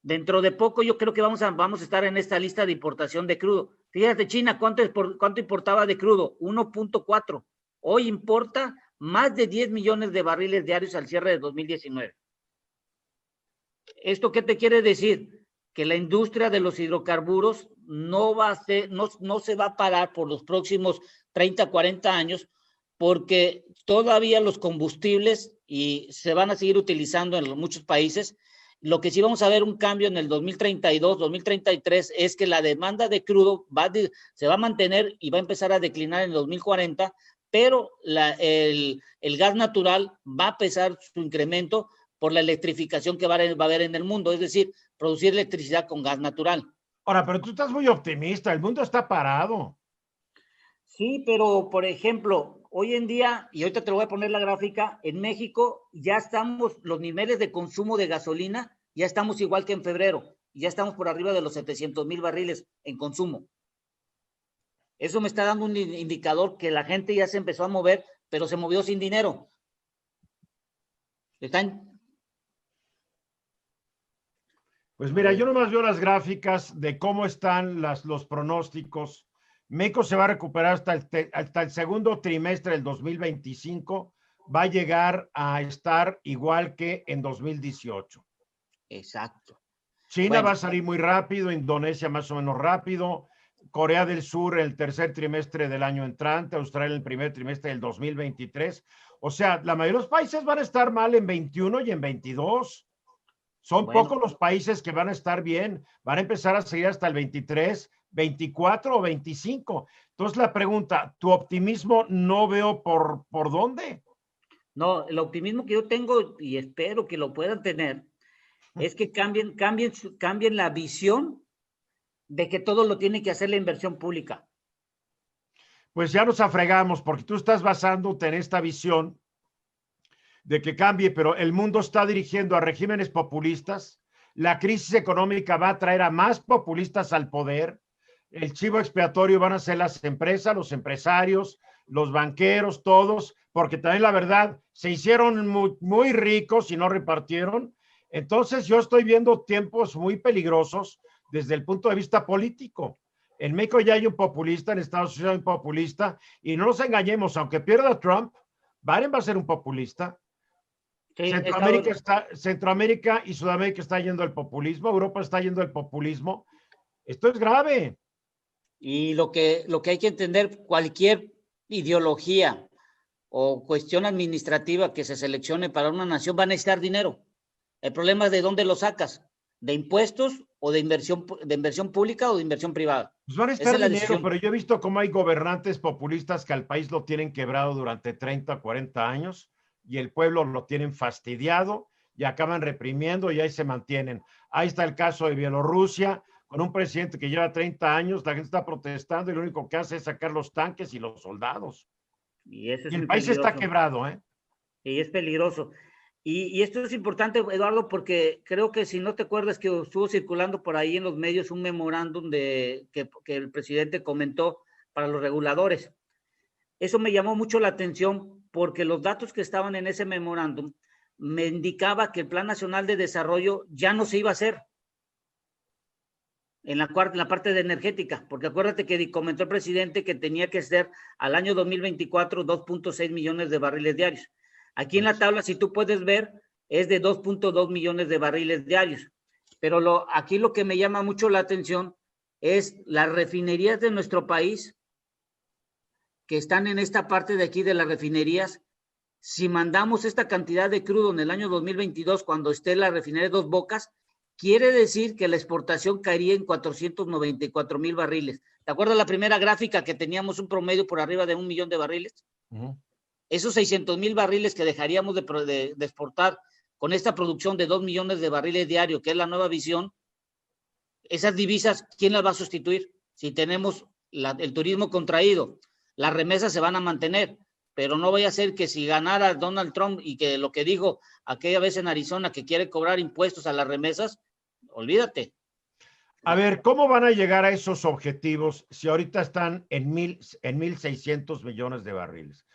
A: Dentro de poco yo creo que vamos a estar en esta lista de importación de crudo. Fíjate, China, ¿cuánto importaba de crudo? 1.4. Hoy importa más de 10 millones de barriles diarios al cierre de 2019. ¿Esto qué te quiere decir? Que la industria de los hidrocarburos no se va a parar por los próximos 30, 40 años porque todavía los combustibles y se van a seguir utilizando en muchos países. Lo que sí vamos a ver un cambio en el 2032, 2033 es que la demanda de crudo se va a mantener y va a empezar a declinar en el 2040, pero el gas natural va a pesar su incremento por la electrificación que va a haber en el mundo, es decir, producir electricidad con gas natural.
B: Ahora, pero tú estás muy optimista, el mundo está parado.
A: Sí, pero por ejemplo, hoy en día, y ahorita te lo voy a poner la gráfica, en México ya estamos, los niveles de consumo de gasolina, ya estamos igual que en febrero, ya estamos por arriba de los 700,000 barriles en consumo. Eso me está dando un indicador que la gente ya se empezó a mover, pero se movió sin dinero. Están.
B: Pues mira, yo nomás veo las gráficas de cómo están los pronósticos. México se va a recuperar hasta el segundo trimestre del 2025, va a llegar a estar igual que en 2018.
A: Exacto.
B: China va
A: Bueno,
B: a salir muy rápido, Indonesia más o menos rápido, Corea del Sur el tercer trimestre del año entrante, Australia el primer trimestre del 2023. O sea, la mayoría de los países van a estar mal en 21 y en 22. Son
A: bueno,
B: pocos los países que van a estar bien, van a empezar a seguir hasta el 23, 24 o 25. Entonces la pregunta, ¿tu optimismo no veo por dónde?
A: no, el optimismo que yo tengo y espero que lo puedan tener es que cambien la visión de que todo lo tiene que hacer la inversión pública.
B: Pues ya nos afregamos porque tú estás basándote en esta visión de que cambie, pero el mundo está dirigiendo a regímenes populistas. La crisis económica va a traer a más populistas al poder. El chivo expiatorio van a ser las empresas, los empresarios, los banqueros, todos, porque también la verdad se hicieron muy, muy ricos y no repartieron. Entonces yo estoy viendo tiempos muy peligrosos desde el punto de vista político. En México ya hay un populista, en Estados Unidos hay un populista, y no nos engañemos, aunque pierda Trump, Biden va a ser un populista.
A: Sí,
B: Centroamérica y Sudamérica está yendo al populismo, Europa está yendo al populismo. Esto es grave.
A: y lo que hay que entender, cualquier ideología o cuestión administrativa que se seleccione para una nación va a necesitar dinero. El problema es de dónde lo sacas, de impuestos o de inversión pública o de inversión privada.
B: Pues van a
A: Esa
B: estar
A: es la
B: dinero,
A: decisión.
B: pero yo he visto cómo hay gobernantes populistas que al país lo tienen quebrado durante 30, 40 años y el pueblo lo tienen fastidiado y acaban reprimiendo y ahí se mantienen. Ahí está el caso de Bielorrusia, con un presidente que lleva 30 años, la gente está protestando y lo único que hace es sacar los tanques y los soldados.
A: Y eso es
B: Y el
A: muy
B: país está
A: peligroso.
B: quebrado, ¿eh?
A: Y es peligroso. Y esto es importante, Eduardo, porque creo que si no te acuerdas que estuvo circulando por ahí en los medios un memorándum que el presidente comentó para los reguladores. Eso me llamó mucho la atención porque los datos que estaban en ese memorándum me indicaba que el Plan Nacional de Desarrollo ya no se iba a hacer en la parte de energética, porque acuérdate que comentó el presidente que tenía que ser al año 2024 2.6 millones de barriles diarios. Aquí en la tabla, si tú puedes ver, es de 2.2 millones de barriles diarios. Pero aquí lo que me llama mucho la atención es las refinerías de nuestro país que están en esta parte de aquí de las refinerías. Si mandamos esta cantidad de crudo en el año 2022, cuando esté la refinería de Dos Bocas, quiere decir que la exportación caería en 494,000 barriles. ¿Te acuerdas la primera gráfica que teníamos un promedio por arriba de 1 millón de barriles? Esos 600,000 barriles que dejaríamos de exportar con esta producción de 2 millones de barriles diarios, que es la nueva visión, esas divisas, ¿quién las va a sustituir? Si tenemos el turismo contraído, las remesas se van a mantener, pero no vaya a ser que si ganara Donald Trump y que lo que dijo aquella vez en Arizona, que quiere cobrar impuestos a las remesas, olvídate.
B: A ver, ¿cómo van a llegar a esos objetivos si ahorita están en 1,600 millones de barriles?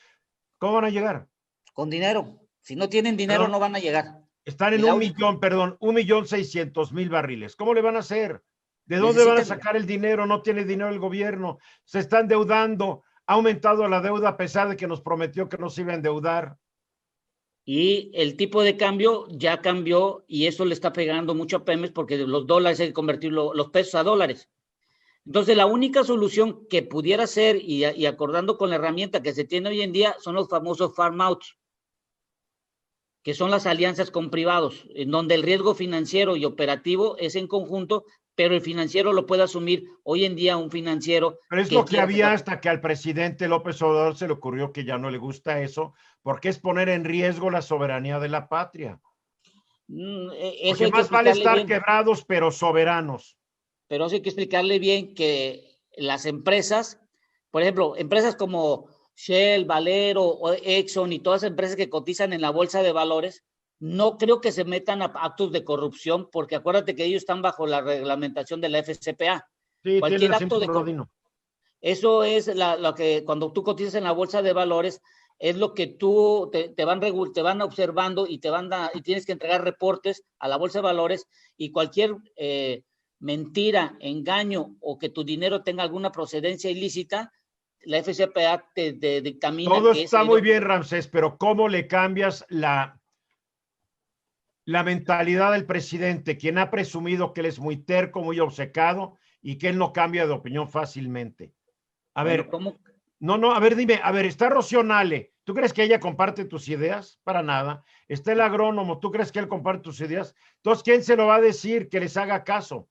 B: ¿Cómo van a llegar?
A: Con dinero. Si no tienen dinero,
B: Perdón,
A: no van a llegar.
B: están en 1,600,000 barriles. ¿Cómo le van a hacer? ¿De dónde van a
A: Necesitan,
B: sacar el dinero? No tiene dinero el gobierno. Se está endeudando. Ha aumentado la deuda a pesar de que nos prometió que nos iba a endeudar.
A: y el tipo de cambio ya cambió y eso le está pegando mucho a Pemex porque los dólares hay que convertirlo, los pesos a dólares. Entonces, la única solución que pudiera ser, y acordando con la herramienta que se tiene hoy en día, son los famosos farm outs, que son las alianzas con privados, en donde el riesgo financiero y operativo es en conjunto, pero el financiero lo puede asumir hoy en día un financiero
B: Pero es
A: que
B: lo que
A: quiera
B: había
A: sacar.
B: hasta que al presidente López Obrador se le ocurrió que ya no le gusta eso, porque es poner en riesgo la soberanía de la patria.
A: Eso
B: Porque
A: hay que
B: más vale
A: explicarle
B: estar
A: bien,
B: quebrados, pero soberanos.
A: pero eso hay que explicarle bien que las empresas, por ejemplo, empresas como Shell, Valero, o Exxon y todas las empresas que cotizan en la bolsa de valores, no creo que se metan a actos de corrupción, porque acuérdate que ellos están bajo la reglamentación de la FCPA.
B: Sí, tienen
A: Cualquier
B: el
A: acto de
B: cinturón rodino.
A: eso es lo que cuando tú cotizas en la bolsa de valores es lo que tú te van observando y y tienes que entregar reportes a la bolsa de valores y cualquier mentira, engaño o que tu dinero tenga alguna procedencia ilícita, la FCPA te dictamina
B: Todo
A: que ese
B: está muy
A: dinero.
B: bien, Ramsés, pero ¿cómo le cambias la mentalidad del presidente, quien ha presumido que él es muy terco, muy obcecado y que él no cambia de opinión fácilmente? A
A: Bueno,
B: ver,
A: ¿cómo?
B: no, a ver, dime, a ver, está Rocío Nale, ¿tú crees que ella comparte tus ideas? Para nada. Está el agrónomo, ¿tú crees que él comparte tus ideas? Entonces, ¿quién se lo va a decir que les haga caso?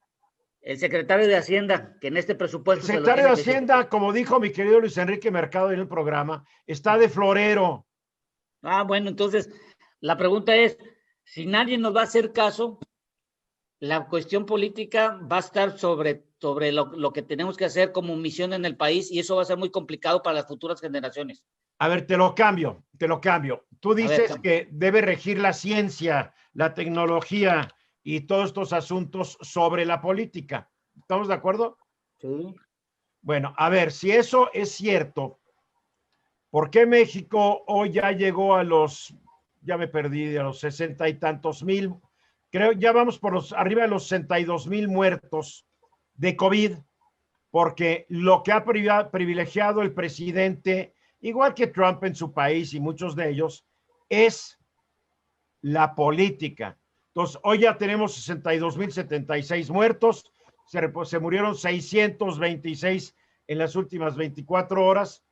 A: El secretario de Hacienda, que en este
B: El
A: presupuesto se lo
B: secretario de
A: tiene que decir.
B: Hacienda, como dijo mi querido Luis Enrique Mercado en el programa, está de florero.
A: Bueno, entonces la pregunta es, si nadie nos va a hacer caso, la cuestión política va a estar sobre lo que tenemos que hacer como misión en el país y eso va a ser muy complicado para las futuras generaciones.
B: A ver, te lo cambio, te lo cambio. Tú
A: A ver,
B: dices que debe regir la ciencia, la tecnología y todos estos asuntos sobre la política. ¿Estamos de acuerdo?
A: sí.
B: Bueno, a ver, si eso es cierto, ¿por qué México hoy ya llegó a ya me perdí, a los 60 y tantos mil? Creo ya vamos por arriba de los 62,000 muertos de COVID. porque lo que ha privilegiado el presidente, igual que Trump en su país y muchos de ellos, es la política. Entonces, hoy ya tenemos 62,076 muertos, se murieron 626 en las últimas 24 horas.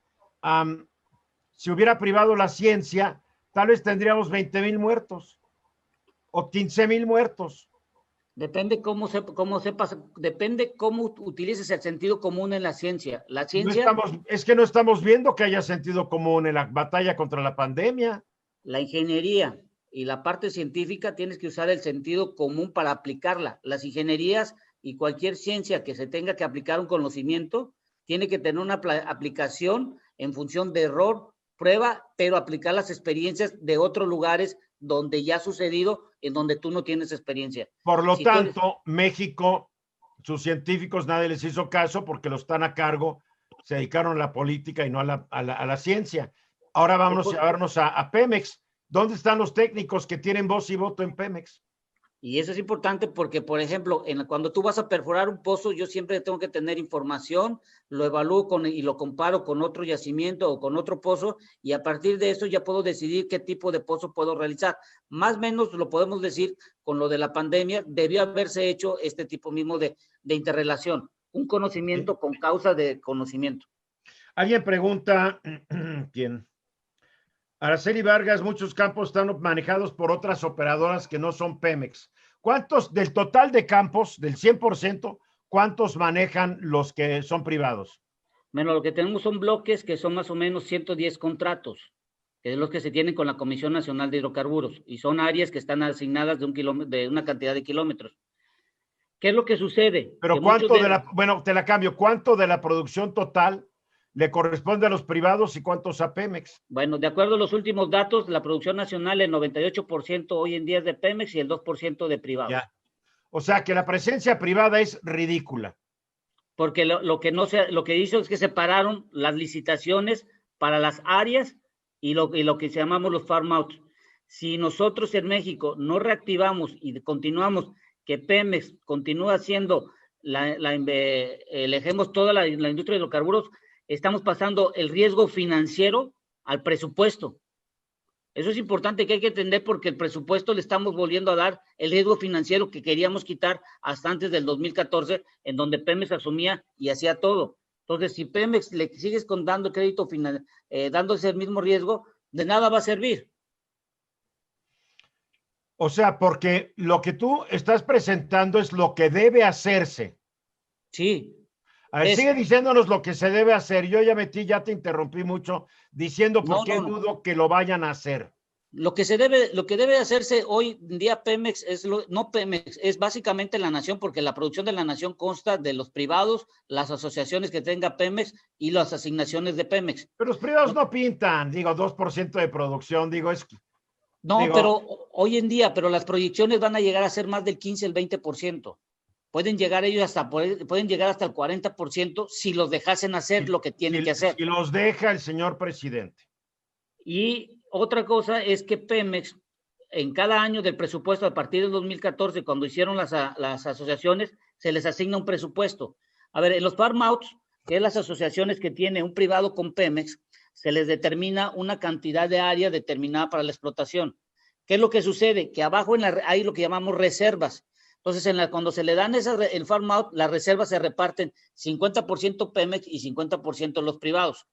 B: Si hubiera privado la ciencia, tal vez tendríamos 20,000 muertos o 15,000 muertos.
A: Depende cómo sepas, depende cómo utilices el sentido común en la ciencia. La ciencia,
B: es que no estamos viendo que haya sentido común en la batalla contra la pandemia.
A: la ingeniería y la parte científica tienes que usar el sentido común para aplicarla. Las ingenierías y cualquier ciencia que se tenga que aplicar un conocimiento tiene que tener una aplicación en función de error, prueba, pero aplicar las experiencias de otros lugares donde ya ha sucedido, en donde tú no tienes experiencia.
B: Por lo tanto, México, sus científicos nadie les hizo caso porque los están a cargo, se dedicaron a la política y no a la ciencia. Ahora vamos a vernos a Pemex. ¿Dónde están los técnicos que tienen voz y voto en Pemex?
A: Y eso es importante porque, por ejemplo, cuando tú vas a perforar un pozo, yo siempre tengo que tener información, lo evalúo y lo comparo con otro yacimiento o con otro pozo, y a partir de eso ya puedo decidir qué tipo de pozo puedo realizar. Más o menos lo podemos decir con lo de la pandemia, debió haberse hecho este tipo mismo de interrelación, un conocimiento con causa de conocimiento.
B: Alguien pregunta, ¿quién? Araceli Vargas, muchos campos están manejados por otras operadoras que no son Pemex. ¿Cuántos del total de campos, del 100%, cuántos manejan los que son privados?
A: Bueno, lo que tenemos son bloques que son más o menos 110 contratos, que es los que se tienen con la Comisión Nacional de Hidrocarburos, y son áreas que están asignadas de una cantidad de kilómetros. ¿Qué es lo que sucede?
B: Pero ¿cuánto bueno, te la cambio, ¿cuánto de la producción total le corresponde a los privados y cuántos a Pemex?
A: Bueno, de acuerdo a los últimos datos, la producción nacional, el 98% hoy en día es de Pemex y el 2% de privados.
B: Ya. O sea que la presencia privada es ridícula.
A: Porque lo que hizo es que separaron las licitaciones para las áreas y lo que llamamos los farm outs. Si nosotros en México no reactivamos y continuamos que Pemex continúa siendo elegemos toda la industria de hidrocarburos, estamos pasando el riesgo financiero al presupuesto. Eso es importante que hay que entender porque el presupuesto le estamos volviendo a dar el riesgo financiero que queríamos quitar hasta antes del 2014, en donde Pemex asumía y hacía todo. Entonces, si Pemex le sigues dando crédito final, dándose el mismo riesgo, de nada va a servir.
B: O sea, porque lo que tú estás presentando es lo que debe hacerse.
A: Sí.
B: A ver, sigue diciéndonos lo que se debe hacer. Yo ya te interrumpí mucho diciendo por qué dudo que lo vayan a hacer.
A: Lo que debe hacerse hoy en día Pemex no Pemex, es básicamente la nación, porque la producción de la nación consta de los privados, las asociaciones que tenga Pemex y las asignaciones de Pemex.
B: Pero los privados no pintan, digo, 2% de producción, digo, es...
A: No, pero hoy en día, pero las proyecciones van a llegar a ser más del 15, el 20%. Pueden llegar ellos pueden llegar hasta el 40% si los dejasen hacer lo que tienen que hacer.
B: Si los deja el señor presidente.
A: Y otra cosa es que Pemex, en cada año del presupuesto, a partir del 2014, cuando hicieron las asociaciones, se les asigna un presupuesto. A ver, en los farm outs, que es las asociaciones que tiene un privado con Pemex, se les determina una cantidad de área determinada para la explotación. ¿Qué es lo que sucede? Que abajo hay lo que llamamos reservas. Entonces, cuando se le dan el farm out, las reservas se reparten 50% Pemex y 50% los privados.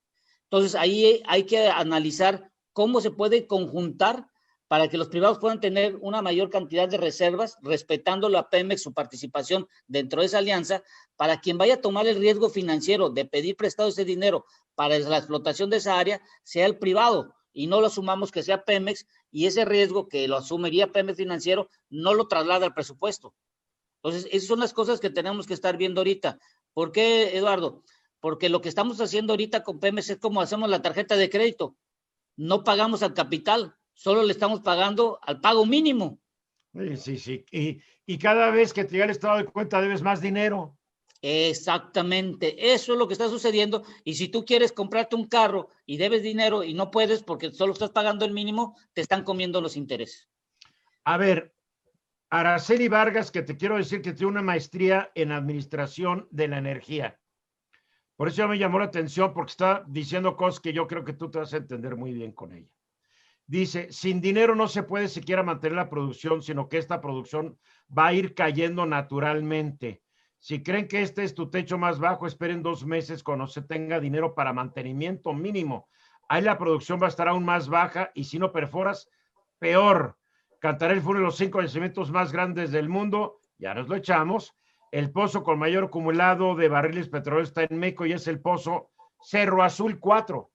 A: Entonces, ahí hay que analizar cómo se puede conjuntar para que los privados puedan tener una mayor cantidad de reservas, respetándolo a Pemex su participación dentro de esa alianza, para quien vaya a tomar el riesgo financiero de pedir prestado ese dinero para la explotación de esa área, sea el privado, y no lo asumamos que sea Pemex, y ese riesgo que lo asumiría Pemex financiero no lo traslada al presupuesto. Entonces, esas son las cosas que tenemos que estar viendo ahorita. ¿Por qué, Eduardo? Porque lo que estamos haciendo ahorita con Pemex es como hacemos la tarjeta de crédito. No pagamos al capital, solo le estamos pagando al pago mínimo.
B: Sí. Y cada vez que te llega el estado de cuenta debes más dinero.
A: Exactamente, eso es lo que está sucediendo. Y si tú quieres comprarte un carro y debes dinero y no puedes porque solo estás pagando el mínimo, te están comiendo los intereses.
B: A ver, Araceli Vargas, que te quiero decir que tiene una maestría en administración de la energía. Por eso ya me llamó la atención, porque está diciendo cosas que yo creo que tú te vas a entender muy bien con ella. Dice, sin dinero no se puede siquiera mantener la producción, sino que esta producción va a ir cayendo naturalmente. Si creen que este es tu techo más bajo, esperen 2 meses cuando se tenga dinero para mantenimiento mínimo. Ahí la producción va a estar aún más baja y si no perforas, peor. Cantarell fue uno de los 5 yacimientos más grandes del mundo, ya nos lo echamos. El pozo con mayor acumulado de barriles petroleros está en México y es el pozo Cerro Azul 4.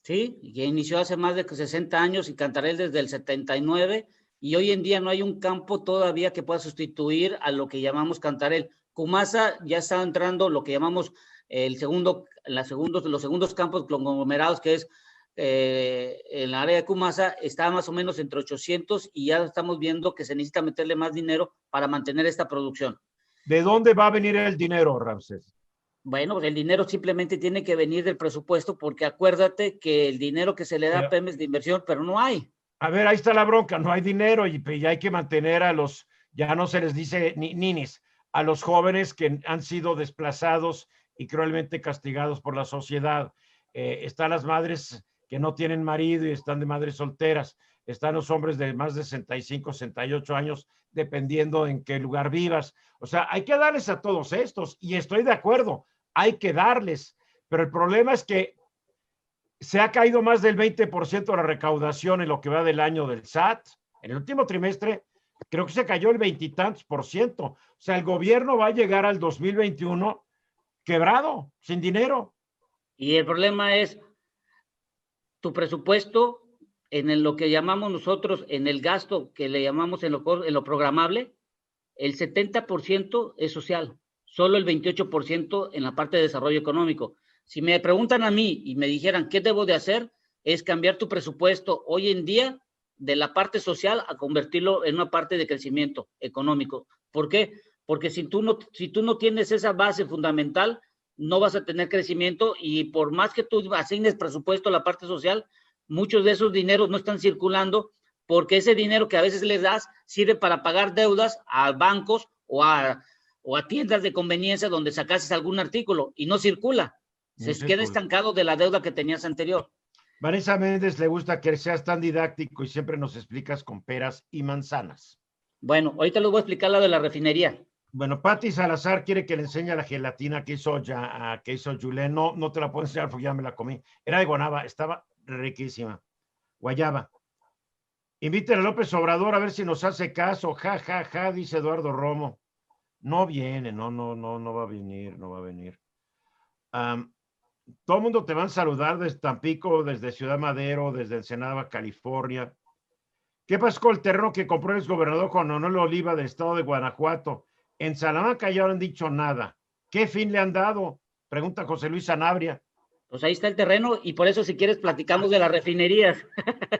A: Sí, que inició hace más de 60 años y Cantarell desde el 79 y hoy en día no hay un campo todavía que pueda sustituir a lo que llamamos Cantarell. Cumasa ya está entrando lo que llamamos los segundos campos conglomerados, que es en el área de Cumasa, está más o menos entre 800 y ya estamos viendo que se necesita meterle más dinero para mantener esta producción.
B: ¿De dónde va a venir el dinero, Ramsés?
A: Bueno, el dinero simplemente tiene que venir del presupuesto porque acuérdate que el dinero que se le da a Pemex de inversión, pero no hay.
B: A ver, ahí está la bronca, no hay dinero y ya hay que mantener a los, ya no se les dice ninis, a los jóvenes que han sido desplazados y cruelmente castigados por la sociedad. Están las madres que no tienen marido y están de madres solteras. Están los hombres de más de 65, 68 años, dependiendo en qué lugar vivas. O sea, hay que darles a todos estos y estoy de acuerdo, hay que darles, pero el problema es que se ha caído más del 20% la recaudación en lo que va del año del SAT. En el último trimestre, creo que se cayó el 20 y tantos por ciento. O sea, el gobierno va a llegar al 2021 quebrado, sin dinero.
A: Y el problema es tu presupuesto en lo que llamamos nosotros, en el gasto que le llamamos en lo programable, el 70% es social, solo el 28% en la parte de desarrollo económico. Si me preguntan a mí y me dijeran qué debo de hacer, es cambiar tu presupuesto hoy en día de la parte social a convertirlo en una parte de crecimiento económico. ¿Por qué? Porque si tú no tienes esa base fundamental, no vas a tener crecimiento y por más que tú asignes presupuesto a la parte social, muchos de esos dineros no están circulando porque ese dinero que a veces les das sirve para pagar deudas a bancos o a tiendas de conveniencia donde sacases algún artículo y no circula. Se queda estancado de la deuda que tenías anterior.
B: Vanessa Méndez le gusta que seas tan didáctico y siempre nos explicas con peras y manzanas.
A: Bueno, ahorita les voy a explicar la de la refinería.
B: Bueno, Pati Salazar quiere que le enseñe la gelatina que hizo Julen. No te la puedo enseñar porque ya me la comí. Era de guanaba, estaba riquísima. Guayaba. Inviten a López Obrador a ver si nos hace caso. Ja, ja, ja, dice Eduardo Romo. No viene, no va a venir, no va a venir. Todo el mundo te va a saludar desde Tampico, desde Ciudad Madero, desde Ensenada, California. ¿Qué pasó con el terreno que compró el gobernador Juan Manuel Oliva del estado de Guanajuato? En Salamanca ya no han dicho nada. ¿Qué fin le han dado? Pregunta José Luis Sanabria.
A: Pues ahí está el terreno y por eso si quieres platicamos de las refinerías.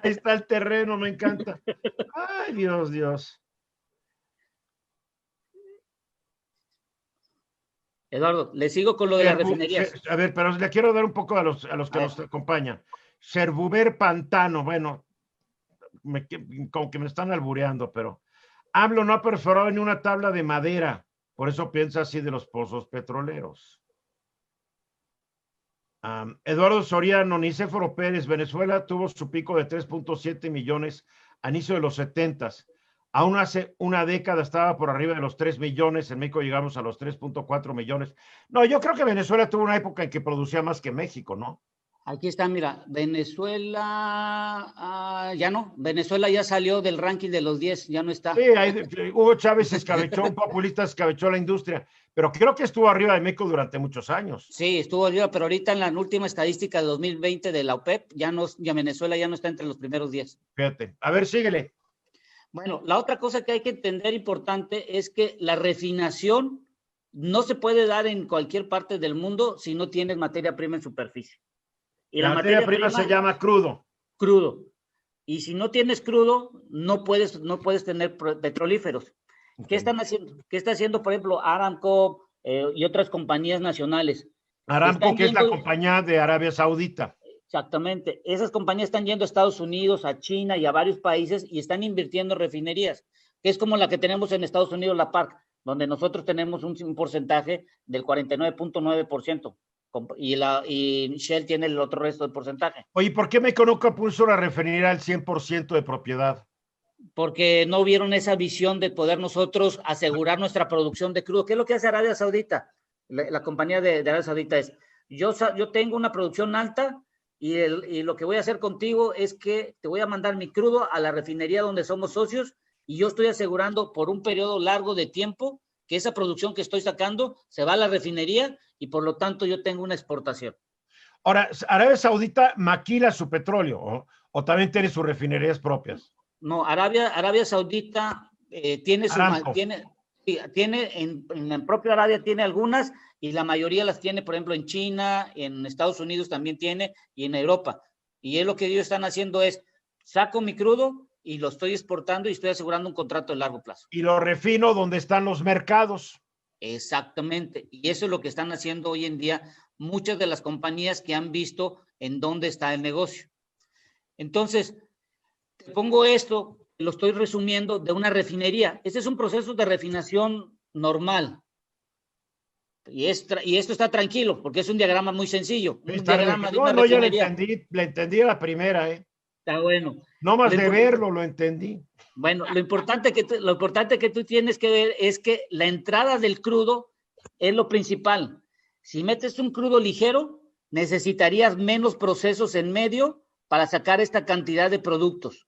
B: Ahí está el terreno, me encanta. Ay, Dios.
A: Eduardo, le sigo con lo de las refinerías.
B: A ver, pero le quiero dar un poco a los que nos acompañan. Cervuber Pantano, bueno, como que me están albureando, pero AMLO no ha perforado ni una tabla de madera, por eso piensa así de los pozos petroleros. Eduardo Soriano, Nicéforo Pérez, Venezuela tuvo su pico de 3.7 millones a inicio de los 70s. Aún hace una década estaba por arriba de los 3 millones, en México llegamos a los 3.4 millones. No, yo creo que Venezuela tuvo una época en que producía más que México, ¿no?
A: Aquí está, mira, Venezuela, ya no, Venezuela ya salió del ranking de los 10, ya no está.
B: Sí, Hugo Chávez escabechó, un populista escabechó la industria, pero creo que estuvo arriba de México durante muchos años.
A: Sí, estuvo arriba, pero ahorita en la última estadística de 2020 de la OPEP, ya Venezuela ya no está entre los primeros 10.
B: Fíjate, a ver, síguele.
A: Bueno, la otra cosa que hay que entender importante es que la refinación no se puede dar en cualquier parte del mundo si no tienes materia prima en superficie.
B: Y la materia prima se llama crudo.
A: Crudo. Y si no tienes crudo, no puedes tener petrolíferos. Okay. ¿Qué están haciendo? ¿Qué está haciendo, por ejemplo, Aramco y otras compañías nacionales?
B: Aramco, que es la compañía de Arabia Saudita.
A: Exactamente. Esas compañías están yendo a Estados Unidos, a China y a varios países y están invirtiendo en refinerías, que es como la que tenemos en Estados Unidos, la PARC, donde nosotros tenemos un porcentaje del 49.9%. y Shell tiene el otro resto del porcentaje.
B: Oye, ¿por qué México puso la refinería al 100% de propiedad?
A: Porque no vieron esa visión de poder nosotros asegurar nuestra producción de crudo. ¿Qué es lo que hace Arabia Saudita? La compañía de Arabia Saudita es, yo tengo una producción alta y lo que voy a hacer contigo es que te voy a mandar mi crudo a la refinería donde somos socios y yo estoy asegurando por un periodo largo de tiempo que esa producción que estoy sacando se va a la refinería y por lo tanto yo tengo una exportación.
B: Ahora, ¿Arabia Saudita maquila su petróleo o también tiene sus refinerías propias?
A: No, Arabia Saudita tiene en la propia Arabia tiene algunas y la mayoría las tiene, por ejemplo, en China, en Estados Unidos también tiene y en Europa. Y es lo que ellos están haciendo es, saco mi crudo y lo estoy exportando y estoy asegurando un contrato de largo plazo.
B: Y lo refino donde están los mercados.
A: Exactamente. Y eso es lo que están haciendo hoy en día muchas de las compañías que han visto en dónde está el negocio. Entonces, te pongo esto, lo estoy resumiendo, de una refinería. Este es un proceso de refinación normal. Y esto está tranquilo, porque es un diagrama muy sencillo. Un diagrama de una refinería.
B: Yo le entendí a la primera,
A: Está bueno.
B: No más de verlo, lo entendí.
A: Bueno, lo importante que tú tienes que ver es que la entrada del crudo es lo principal. Si metes un crudo ligero, necesitarías menos procesos en medio para sacar esta cantidad de productos.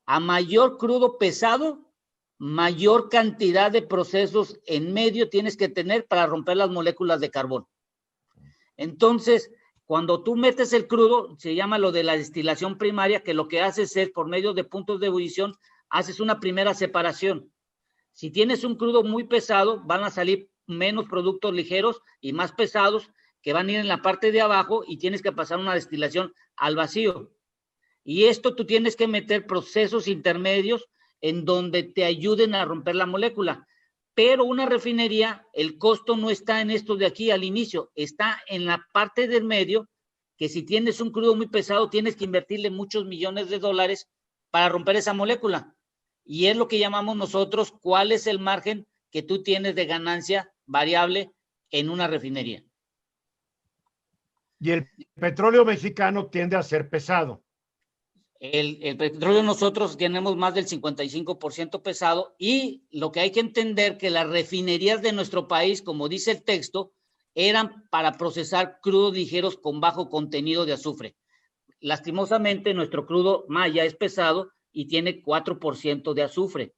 A: A mayor crudo pesado, mayor cantidad de procesos en medio tienes que tener para romper las moléculas de carbón. Entonces, cuando tú metes el crudo, se llama lo de la destilación primaria, que lo que haces es, por medio de puntos de ebullición, haces una primera separación. Si tienes un crudo muy pesado, van a salir menos productos ligeros y más pesados que van a ir en la parte de abajo y tienes que pasar una destilación al vacío. Y esto tú tienes que meter procesos intermedios en donde te ayuden a romper la molécula. Pero una refinería, el costo no está en esto de aquí al inicio, está en la parte del medio, que si tienes un crudo muy pesado, tienes que invertirle muchos millones de dólares para romper esa molécula. Y es lo que llamamos nosotros, ¿cuál es el margen que tú tienes de ganancia variable en una refinería?
B: Y el petróleo mexicano tiende a ser pesado.
A: El petróleo nosotros tenemos más del 55% pesado y lo que hay que entender que las refinerías de nuestro país, como dice el texto, eran para procesar crudos ligeros con bajo contenido de azufre. Lastimosamente, nuestro crudo Maya es pesado y tiene 4% de azufre.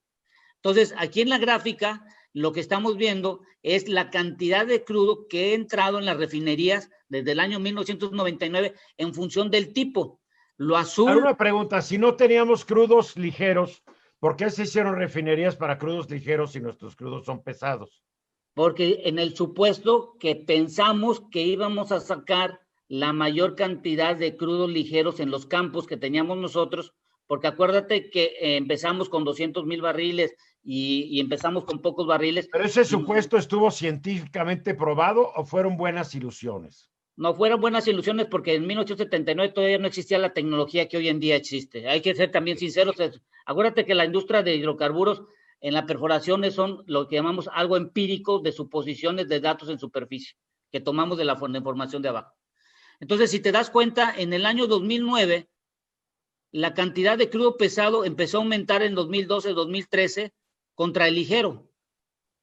A: Entonces, aquí en la gráfica, lo que estamos viendo es la cantidad de crudo que ha entrado en las refinerías desde el año 1999 en función del tipo. Lo azul.
B: Ahora una pregunta, si no teníamos crudos ligeros, ¿por qué se hicieron refinerías para crudos ligeros si nuestros crudos son pesados?
A: Porque en el supuesto que pensamos que íbamos a sacar la mayor cantidad de crudos ligeros en los campos que teníamos nosotros, porque acuérdate que empezamos con 200,000 barriles y empezamos con pocos barriles.
B: ¿Pero ese supuesto estuvo científicamente probado o fueron buenas ilusiones?
A: No fueron buenas ilusiones porque en 1879 todavía no existía la tecnología que hoy en día existe. Hay que ser también sinceros. Acuérdate que la industria de hidrocarburos en la perforación son lo que llamamos algo empírico de suposiciones de datos en superficie que tomamos de la información de abajo. Entonces, si te das cuenta, en el año 2009, la cantidad de crudo pesado empezó a aumentar en 2012, 2013 contra el ligero.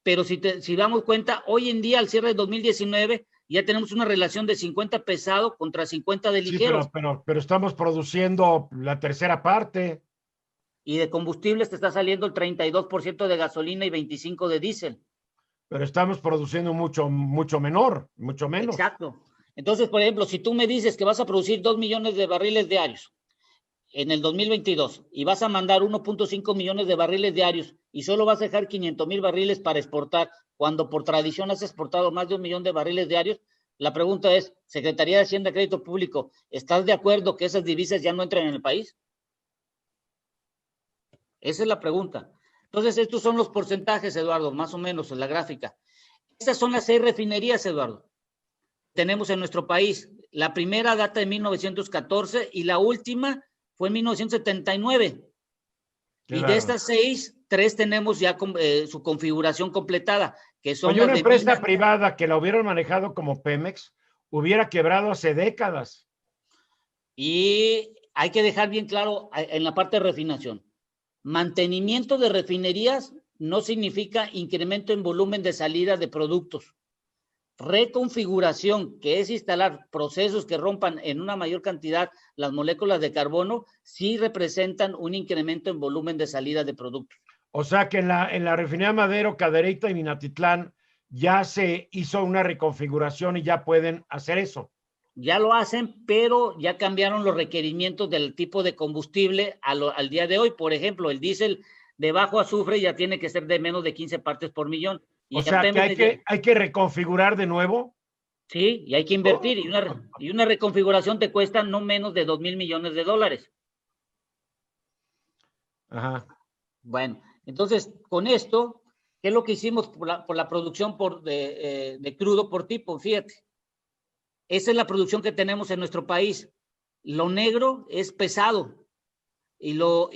A: Pero si damos cuenta, hoy en día, al cierre de 2019, ya tenemos una relación de 50 pesado contra 50 de ligero.
B: Sí, pero estamos produciendo la tercera parte.
A: Y de combustibles te está saliendo el 32% de gasolina y 25% de diésel.
B: Pero estamos produciendo mucho menos.
A: Exacto. Entonces, por ejemplo, si tú me dices que vas a producir 2 millones de barriles diarios en el 2022 y vas a mandar 1.5 millones de barriles diarios y solo vas a dejar 500,000 barriles para exportar, cuando por tradición has exportado más de 1 millón de barriles diarios, la pregunta es, Secretaría de Hacienda y Crédito Público, ¿estás de acuerdo que esas divisas ya no entren en el país? Esa es la pregunta. Entonces, estos son los porcentajes, Eduardo, más o menos en la gráfica. Estas son las 6 refinerías, Eduardo, que tenemos en nuestro país. La primera data de 1914 y la última fue en 1979. Claro. Y de estas 6, 3 tenemos ya su configuración completada, que son
B: una empresa privada que la hubieran manejado como Pemex, hubiera quebrado hace décadas.
A: Y hay que dejar bien claro en la parte de refinación. Mantenimiento de refinerías no significa incremento en volumen de salida de productos. Reconfiguración, que es instalar procesos que rompan en una mayor cantidad las moléculas de carbono, sí representan un incremento en volumen de salida de productos.
B: O sea que en la refinería Madero, Cadereyta y Minatitlán ya se hizo una reconfiguración y ya pueden hacer eso.
A: Ya lo hacen, pero ya cambiaron los requerimientos del tipo de combustible al día de hoy. Por ejemplo, el diésel de bajo azufre ya tiene que ser de menos de 15 partes por millón.
B: O sea que hay que reconfigurar de nuevo.
A: Sí, y hay que invertir. Y una reconfiguración te cuesta no menos de 2,000 millones de dólares.
B: Ajá.
A: Bueno, entonces, con esto, ¿qué es lo que hicimos por la producción de crudo por tipo? Fíjate. Esa es la producción que tenemos en nuestro país. Lo negro es pesado y lo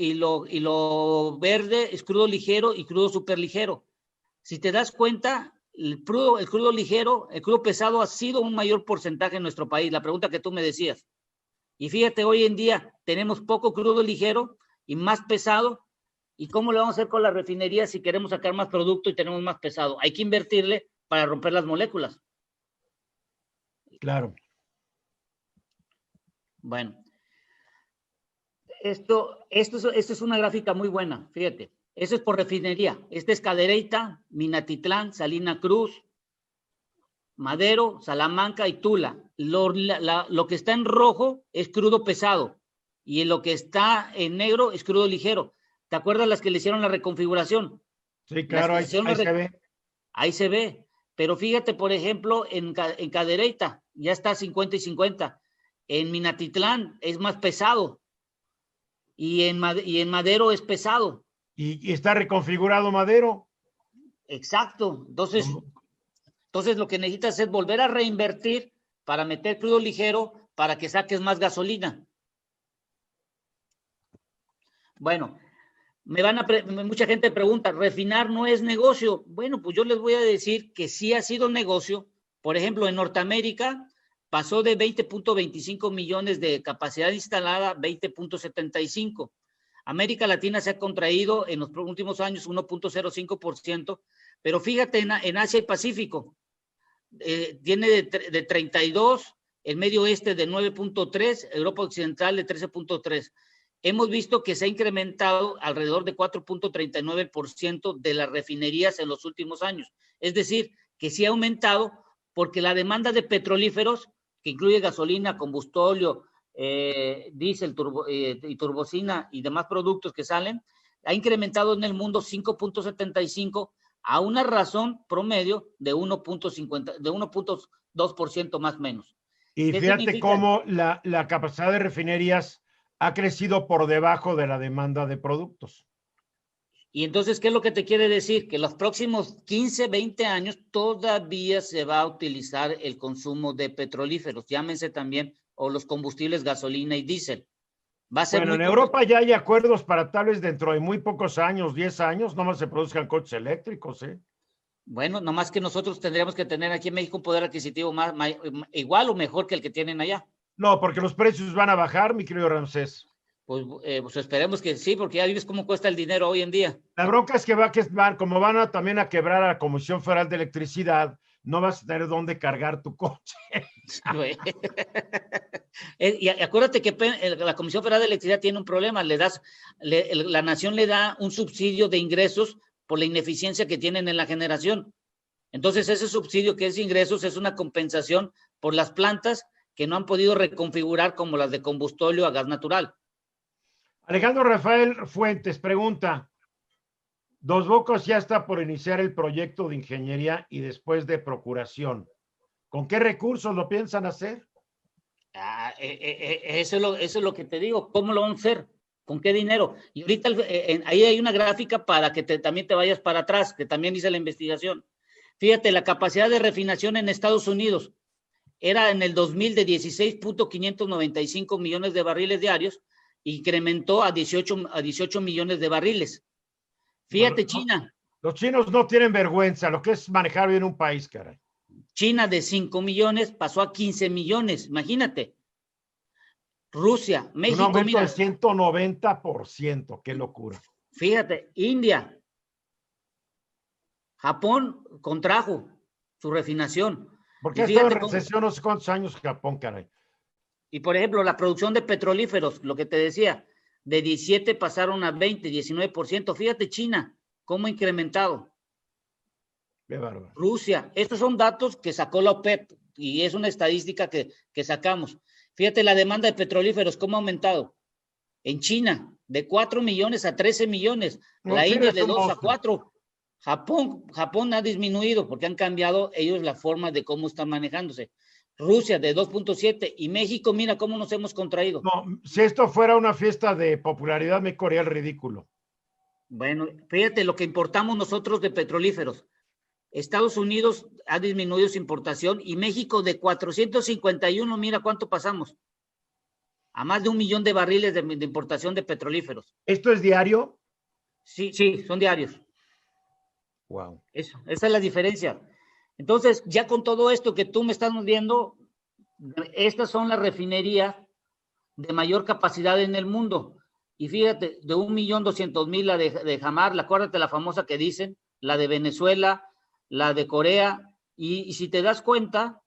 A: verde es crudo ligero y crudo superligero. Si te das cuenta, el crudo ligero, el crudo pesado ha sido un mayor porcentaje en nuestro país, la pregunta que tú me decías. Y fíjate, hoy en día tenemos poco crudo ligero y más pesado. ¿Y cómo le vamos a hacer con la refinería si queremos sacar más producto y tenemos más pesado? Hay que invertirle para romper las moléculas.
B: Claro.
A: Bueno, esto es una gráfica muy buena, fíjate. Eso es por refinería. Este es Cadereyta, Minatitlán, Salina Cruz, Madero, Salamanca y Tula. Lo que está en rojo es crudo pesado y lo que está en negro es crudo ligero. ¿Te acuerdas las que le hicieron la reconfiguración?
B: Sí, claro, ahí se ve.
A: Ahí se ve. Pero fíjate, por ejemplo, en Cadereyta ya está 50 y 50. En Minatitlán es más pesado. Y en Madero es pesado.
B: ¿Y está reconfigurado Madero?
A: Exacto. Entonces lo que necesitas es volver a reinvertir para meter crudo ligero para que saques más gasolina. Bueno, mucha gente pregunta, ¿refinar no es negocio? Bueno, pues yo les voy a decir que sí ha sido negocio. Por ejemplo, en Norteamérica pasó de 20.25 millones de capacidad instalada a 20.75. América Latina se ha contraído en los últimos años 1.05%, pero fíjate en Asia y Pacífico, tiene de 32, el Medio Oeste de 9.3, Europa Occidental de 13.3. Hemos visto que se ha incrementado alrededor de 4.39% de las refinerías en los últimos años. Es decir, que sí ha aumentado porque la demanda de petrolíferos, que incluye gasolina, combustóleo, diésel y turbocina y demás productos que salen, ha incrementado en el mundo 5.75 a una razón promedio de 1.2% más o menos.
B: Y fíjate cómo la capacidad de refinerías ha crecido por debajo de la demanda de productos.
A: Y entonces, ¿qué es lo que te quiere decir? Que los próximos 15, 20 años todavía se va a utilizar el consumo de petrolíferos, llámense también, o los combustibles gasolina y diésel.
B: Va a ser bueno, en Europa ya hay acuerdos para tal vez dentro de muy pocos años, 10 años, nomás se produzcan coches eléctricos, ¿eh?
A: Bueno, nomás que nosotros tendríamos que tener aquí en México un poder adquisitivo igual o mejor que el que tienen allá.
B: No, porque los precios van a bajar, mi querido Ramsés.
A: Pues esperemos que sí, porque ya vives cómo cuesta el dinero hoy en día.
B: La bronca es que como van también a quebrar a la Comisión Federal de Electricidad, no vas a tener dónde cargar tu coche.
A: Y acuérdate que la Comisión Federal de Electricidad tiene un problema, la nación le da un subsidio de ingresos por la ineficiencia que tienen en la generación. Entonces ese subsidio que es ingresos es una compensación por las plantas que no han podido reconfigurar como las de combustóleo a gas natural.
B: Alejandro Rafael Fuentes pregunta, Dos Bocas ya está por iniciar el proyecto de ingeniería y después de procuración. ¿Con qué recursos lo piensan hacer?
A: Eso es lo que te digo. ¿Cómo lo van a hacer? ¿Con qué dinero? Y ahorita ahí hay una gráfica para que también te vayas para atrás, que también hice la investigación. Fíjate, la capacidad de refinación en Estados Unidos era en el 2000 de 16.595 millones de barriles diarios, incrementó a 18 millones de barriles. Fíjate, bueno, China.
B: Los chinos no tienen vergüenza, lo que es manejar bien un país, caray.
A: China de 5 millones pasó a 15 millones, imagínate. Rusia, México,
B: un aumento
A: mira,
B: de 190%, qué locura.
A: Fíjate, India, Japón contrajo su refinación.
B: Porque
A: Y
B: ha estado
A: fíjate
B: en
A: cómo,
B: recesión no sé cuántos años Japón, caray.
A: y por ejemplo, la producción de petrolíferos, lo que te decía, de 17 pasaron a 20, 19%. Fíjate China, cómo ha incrementado.
B: Qué bárbaro.
A: Rusia, estos son datos que sacó la OPEP y es una estadística que sacamos. Fíjate la demanda de petrolíferos, cómo ha aumentado. En China, de 4 millones a 13 millones.
B: No,
A: La
B: China
A: India
B: es
A: de
B: un
A: 2 a
B: monstruo.
A: 4. Japón ha disminuido porque han cambiado ellos la forma de cómo están manejándose. Rusia de 2.7 y México, mira cómo nos hemos contraído.
B: No, si esto fuera una fiesta de popularidad, me corría el ridículo.
A: Bueno, fíjate lo que importamos nosotros de petrolíferos. Estados Unidos ha disminuido su importación y México de 451, mira cuánto pasamos. A más de 1 millón de barriles de importación de petrolíferos.
B: ¿Esto es diario?
A: Sí, son diarios.
B: Wow.
A: Esa es la diferencia. Entonces, ya con todo esto que tú me estás viendo, estas son las refinerías de mayor capacidad en el mundo. Y fíjate, de 1.200.000 la de Jamar, acuérdate la famosa que dicen, la de Venezuela, la de Corea, y si te das cuenta,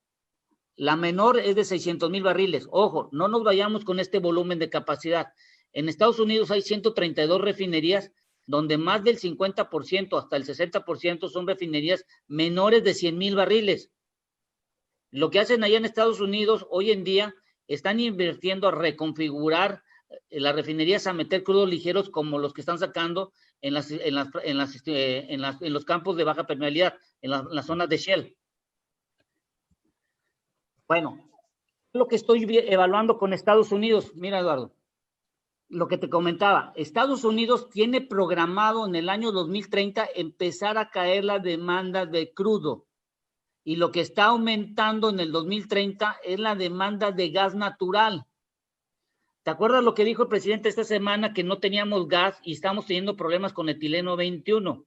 A: la menor es de 600.000 barriles. Ojo, no nos vayamos con este volumen de capacidad. En Estados Unidos hay 132 refinerías donde más del 50% hasta el 60% son refinerías menores de 100.000 barriles. Lo que hacen allá en Estados Unidos hoy en día están invirtiendo a reconfigurar las refinerías a meter crudos ligeros como los que están sacando en los campos de baja permeabilidad, en las zonas de Shell. Bueno, lo que estoy evaluando con Estados Unidos, mira Eduardo, lo que te comentaba, Estados Unidos tiene programado en el año 2030 empezar a caer la demanda de crudo y lo que está aumentando en el 2030 es la demanda de gas natural. ¿Te acuerdas lo que dijo el presidente esta semana que no teníamos gas y estamos teniendo problemas con etileno 21?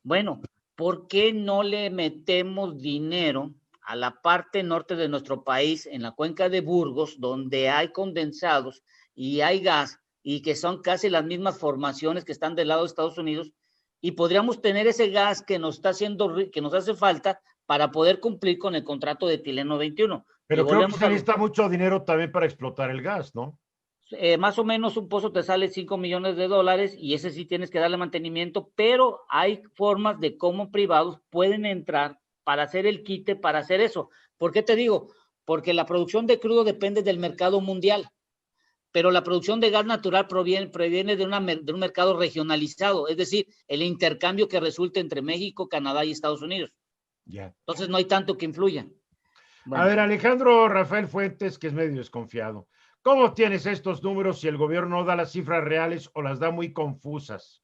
A: Bueno, ¿por qué no le metemos dinero a la parte norte de nuestro país, en la cuenca de Burgos, donde hay condensados y hay gas, y que son casi las mismas formaciones que están del lado de Estados Unidos, y podríamos tener ese gas que nos está haciendo, que nos hace falta para poder cumplir con el contrato de etileno 21?
B: Pero creo que se necesita mucho dinero también para explotar el gas, ¿no?
A: Más o menos un pozo te sale 5 millones de dólares y ese sí tienes que darle mantenimiento, pero hay formas de cómo privados pueden entrar para hacer el quite, para hacer eso. ¿Por qué te digo? Porque la producción de crudo depende del mercado mundial, pero la producción de gas natural proviene de un mercado regionalizado, es decir, el intercambio que resulta entre México, Canadá y Estados Unidos.
B: Ya.
A: Entonces no hay tanto que influya.
B: Bueno. A ver, Alejandro Rafael Fuentes, que es medio desconfiado. ¿Cómo tienes estos números si el gobierno no da las cifras reales o las da muy confusas?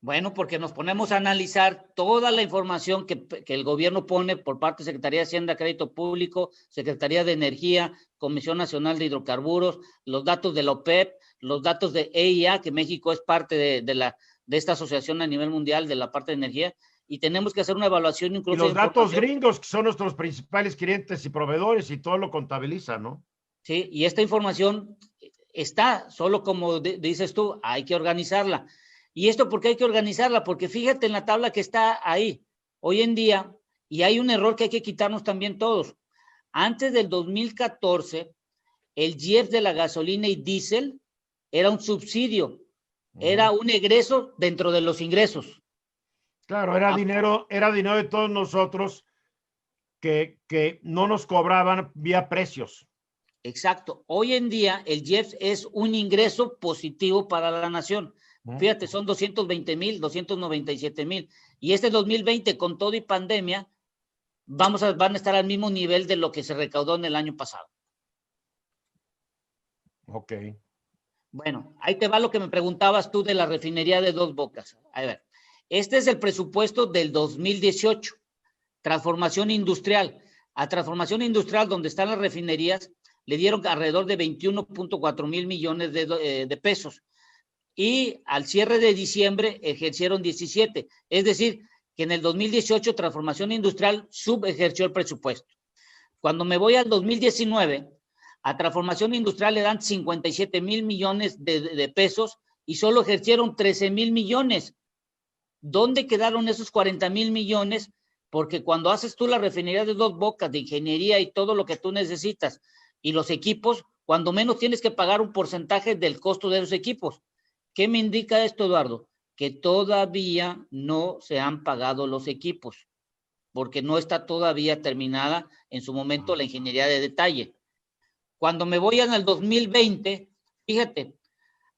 A: Bueno, porque nos ponemos a analizar toda la información que el gobierno pone por parte de Secretaría de Hacienda, Crédito Público, Secretaría de Energía, Comisión Nacional de Hidrocarburos, los datos de la OPEP, los datos de EIA, que México es parte de esta asociación a nivel mundial de la parte de energía, y tenemos que hacer una evaluación incluso.
B: Y los datos gringos, que son nuestros principales clientes y proveedores, y todo lo contabiliza, ¿no?
A: Sí, y esta información está, solo como dices tú, hay que organizarla. ¿Y esto por qué hay que organizarla? Porque fíjate en la tabla que está ahí, hoy en día, y hay un error que hay que quitarnos también todos. Antes del 2014, el GIEF de la gasolina y diésel era un subsidio, era un egreso dentro de los ingresos.
B: Claro, era dinero de todos nosotros que no nos cobraban vía precios.
A: Exacto. Hoy en día el GIEF es un ingreso positivo para la nación. Fíjate, son 220,000, 297,000. Y este 2020, con todo y pandemia, van a estar al mismo nivel de lo que se recaudó en el año pasado.
B: Ok.
A: Bueno, ahí te va lo que me preguntabas tú de la refinería de Dos Bocas. A ver, este es el presupuesto del 2018. Transformación industrial. A transformación industrial, donde están las refinerías, le dieron alrededor de 21.4 mil millones de pesos. Y al cierre de diciembre ejercieron 17. Es decir, que en el 2018 Transformación Industrial subejerció el presupuesto. Cuando me voy al 2019, a Transformación Industrial le dan 57,000 millones de pesos y solo ejercieron 13,000 millones. ¿Dónde quedaron esos 40,000 millones? Porque cuando haces tú la refinería de Dos Bocas, de ingeniería y todo lo que tú necesitas, y los equipos, cuando menos tienes que pagar un porcentaje del costo de esos equipos. ¿Qué me indica esto, Eduardo? Que todavía no se han pagado los equipos, porque no está todavía terminada en su momento la ingeniería de detalle. Cuando me voy en el 2020, fíjate,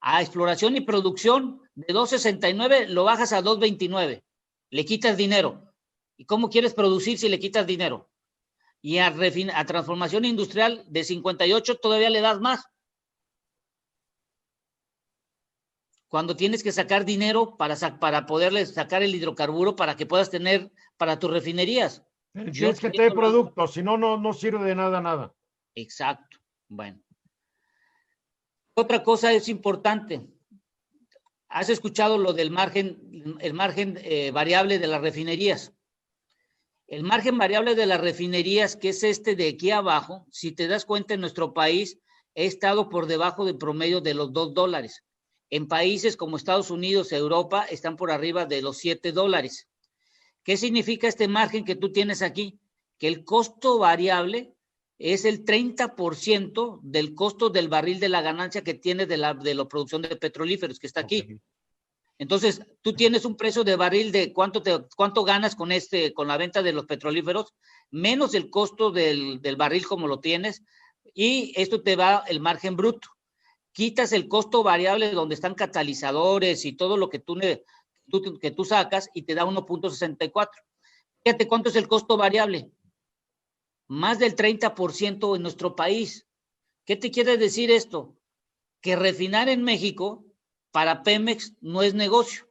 A: a exploración y producción de 269 lo bajas a 229, le quitas dinero. ¿Y cómo quieres producir si le quitas dinero? Y a transformación industrial de 58 todavía le das más. Cuando tienes que sacar dinero para poderle sacar el hidrocarburo para que puedas tener para tus refinerías.
B: Tienes que tener productos, si no, no sirve de nada.
A: Exacto. Bueno. Otra cosa es importante. ¿Has escuchado lo del margen, el margen variable de las refinerías? El margen variable de las refinerías, que es este de aquí abajo, si te das cuenta, en nuestro país ha estado por debajo del promedio de los $2. En países como Estados Unidos, Europa, están por arriba de los $7. ¿Qué significa este margen que tú tienes aquí? Que el costo variable es el 30% del costo del barril de la ganancia que tienes de la producción de petrolíferos, que está aquí. Okay. Entonces, tú tienes un precio de barril de cuánto ganas con la venta de los petrolíferos, menos el costo del barril como lo tienes, y esto te va el margen bruto. Quitas el costo variable donde están catalizadores y todo lo que tú sacas y te da 1.64. Fíjate cuánto es el costo variable. Más del 30% en nuestro país. ¿Qué te quiere decir esto? Que refinar en México para Pemex no es negocio.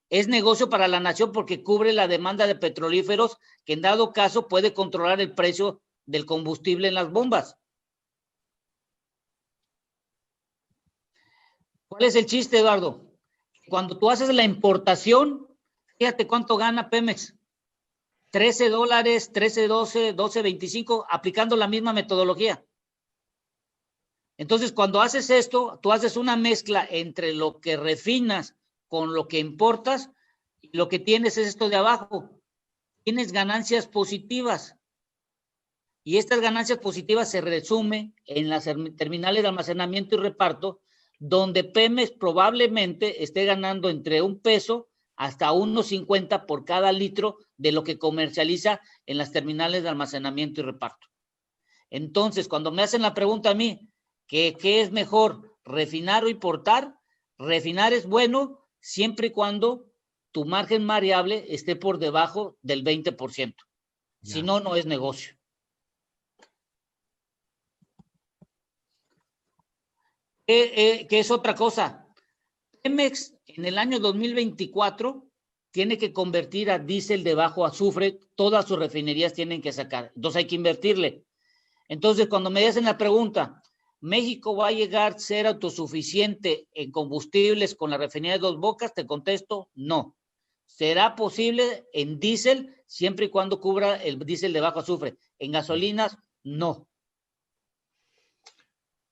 A: Es negocio para la nación porque cubre la demanda de petrolíferos que en dado caso puede controlar el precio del combustible en las bombas. ¿Cuál es el chiste, Eduardo? Cuando tú haces la importación, fíjate cuánto gana Pemex. $13, 13.12, 12.25, aplicando la misma metodología. Entonces, cuando haces esto, tú haces una mezcla entre lo que refinas con lo que importas, y lo que tienes es esto de abajo. Tienes ganancias positivas. Y estas ganancias positivas se resumen en las terminales de almacenamiento y reparto, donde Pemex probablemente esté ganando entre $1 hasta 1.50 por cada litro de lo que comercializa en las terminales de almacenamiento y reparto. Entonces, cuando me hacen la pregunta a mí, ¿qué es mejor, refinar o importar? Refinar es bueno siempre y cuando tu margen variable esté por debajo del 20%. Si no, no es negocio. ¿Qué es otra cosa? Pemex en el año 2024 tiene que convertir a diésel de bajo azufre, todas sus refinerías tienen que sacar, entonces hay que invertirle. Entonces, cuando me hacen la pregunta, ¿México va a llegar a ser autosuficiente en combustibles con la refinería de Dos Bocas? Te contesto, no. ¿Será posible en diésel siempre y cuando cubra el diésel de bajo azufre? En gasolinas, no.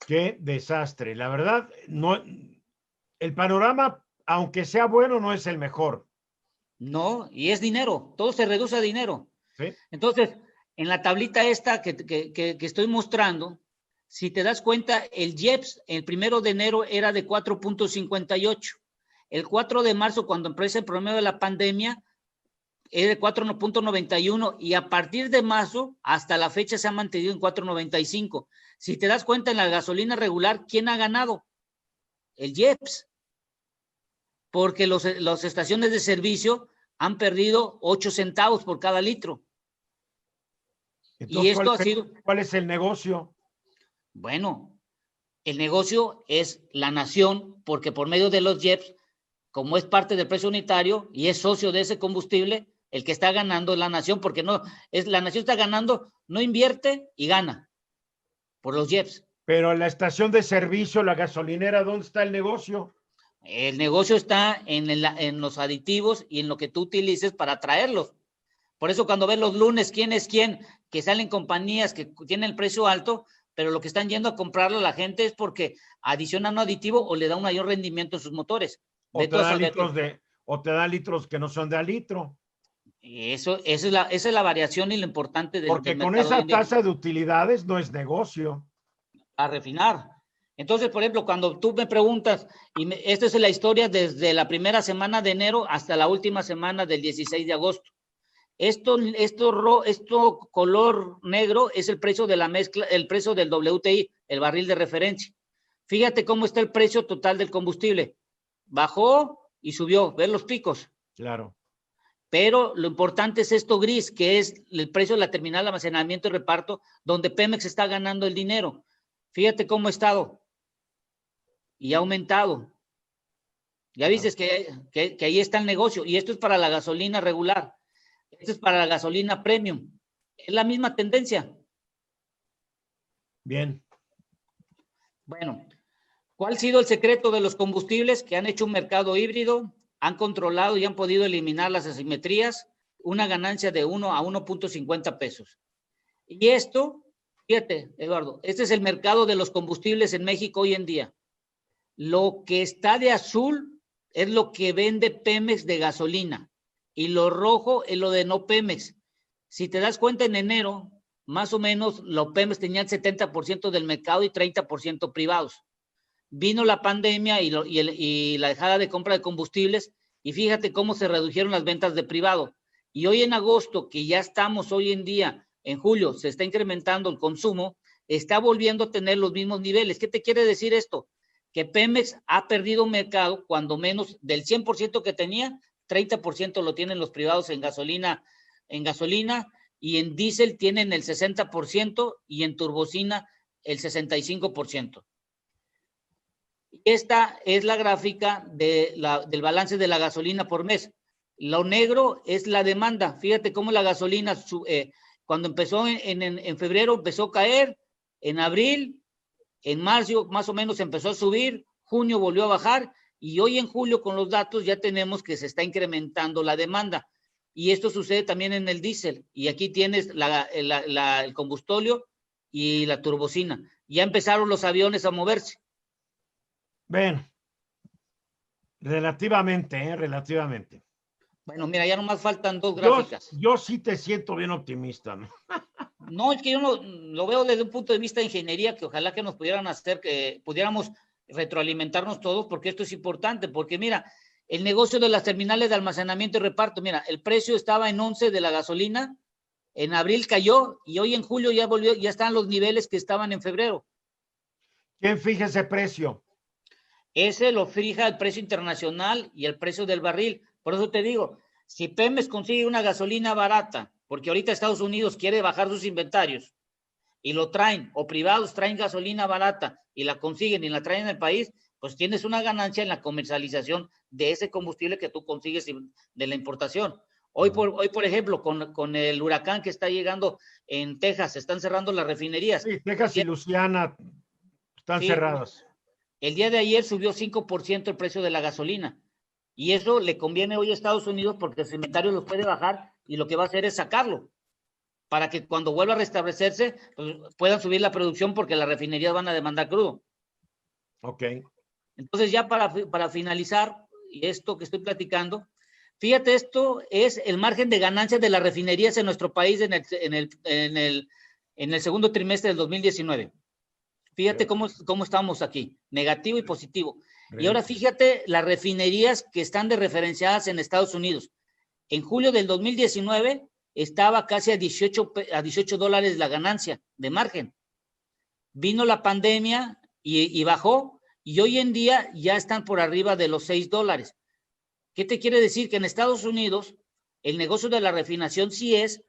B: Qué desastre. La verdad, no, el panorama, aunque sea bueno, no es el mejor.
A: No, y es dinero, todo se reduce a dinero.
B: ¿Sí?
A: Entonces, en la tablita esta que estoy mostrando, si te das cuenta, el IEPS el 1 de enero era de 4.58. El 4 de marzo, cuando empezó el promedio de la pandemia, era de 4.91 y a partir de marzo hasta la fecha se ha mantenido en 4.95. Si te das cuenta, en la gasolina regular, ¿quién ha ganado? El IEPS. Porque las estaciones de servicio han perdido 8 centavos por cada litro.
B: Entonces, y esto ¿cuál es el negocio?
A: Bueno, el negocio es la nación, porque por medio de los IEPS, como es parte del precio unitario y es socio de ese combustible, el que está ganando es la nación, porque no es la nación está ganando, no invierte y gana por los IEPS.
B: Pero la estación de servicio, la gasolinera, ¿dónde está el negocio?
A: El negocio está en los aditivos y en lo que tú utilices para traerlos. Por eso cuando ves los lunes quién es quién, que salen compañías que tienen el precio alto, pero lo que están yendo a comprarlo la gente es porque adicionan un aditivo o le da un mayor rendimiento a sus motores.
B: O te da litros que no son de a litro.
A: Esa es la variación y lo importante del
B: Porque con
A: mercado hoy
B: esa
A: en día.
B: tasa de utilidades no es negocio.
A: A refinar. Entonces, por ejemplo, cuando tú me preguntas, esta es la historia desde la primera semana de enero hasta la última semana del 16 de agosto. Esto color negro es el precio de la mezcla, el precio del WTI, el barril de referencia. Fíjate cómo está el precio total del combustible. Bajó y subió, ver los picos.
B: Claro.
A: Pero lo importante es esto gris, que es el precio de la terminal de almacenamiento y reparto, donde Pemex está ganando el dinero. Fíjate cómo ha estado y ha aumentado. Ya viste que ahí está el negocio. Y esto es para la gasolina regular. Esto es para la gasolina premium. Es la misma tendencia.
B: Bien.
A: Bueno, ¿cuál ha sido el secreto de los combustibles que han hecho un mercado híbrido? Han controlado y han podido eliminar las asimetrías, una ganancia de 1 a 1.50 pesos. Y esto, fíjate, Eduardo, este es el mercado de los combustibles en México hoy en día. Lo que está de azul es lo que vende Pemex de gasolina y lo rojo es lo de no Pemex. Si te das cuenta, en enero, más o menos, los Pemex tenían 70% del mercado y 30% privados. Vino la pandemia y la dejada de compra de combustibles y fíjate cómo se redujeron las ventas de privado. Y hoy en agosto, que ya estamos hoy en día, en julio, se está incrementando el consumo, está volviendo a tener los mismos niveles. ¿Qué te quiere decir esto? Que Pemex ha perdido mercado cuando menos del 100% que tenía, 30% lo tienen los privados en gasolina y en diésel tienen el 60% y en turbocina el 65%. Esta es la gráfica del balance de la gasolina por mes. Lo negro es la demanda. Fíjate cómo la gasolina, cuando empezó en febrero, empezó a caer, en abril, en marzo más o menos empezó a subir, junio volvió a bajar y hoy en julio con los datos ya tenemos que se está incrementando la demanda. Y esto sucede también en el diésel. Y aquí tienes el combustóleo y la turbocina. Ya empezaron los aviones a moverse.
B: Ven, relativamente.
A: Bueno, mira, ya nomás faltan dos gráficas.
B: Yo sí te siento bien optimista, ¿no?
A: No, es que yo lo veo desde un punto de vista de ingeniería, que ojalá que nos pudieran hacer, que pudiéramos retroalimentarnos todos, porque esto es importante, porque mira, el negocio de las terminales de almacenamiento y reparto, mira, el precio estaba en 11 de la gasolina, en abril cayó y hoy en julio ya volvió, ya están los niveles que estaban en febrero.
B: ¿Quién fija ese precio?
A: Ese lo fija el precio internacional y el precio del barril. Por eso te digo, si Pemex consigue una gasolina barata, porque ahorita Estados Unidos quiere bajar sus inventarios y lo traen, o privados traen gasolina barata y la consiguen y la traen al país, pues tienes una ganancia en la comercialización de ese combustible que tú consigues de la importación. Hoy, por ejemplo, con el huracán que está llegando en Texas, se están cerrando las refinerías.
B: Sí, Texas y Luisiana están cerradas.
A: El día de ayer subió 5% el precio de la gasolina. Y eso le conviene hoy a Estados Unidos porque el inventario los puede bajar y lo que va a hacer es sacarlo para que cuando vuelva a restablecerse pues, puedan subir la producción porque las refinerías van a demandar crudo.
B: Ok.
A: Entonces ya para finalizar y esto que estoy platicando, fíjate, esto es el margen de ganancias de las refinerías en nuestro país en el segundo trimestre del 2019. Fíjate cómo estamos aquí, negativo y positivo. Y ahora fíjate las refinerías que están de referenciadas en Estados Unidos. En julio del 2019 estaba casi a 18 dólares la ganancia de margen. Vino la pandemia y bajó, y hoy en día ya están por arriba de los 6 dólares. ¿Qué te quiere decir? Que en Estados Unidos el negocio de la refinación sí es,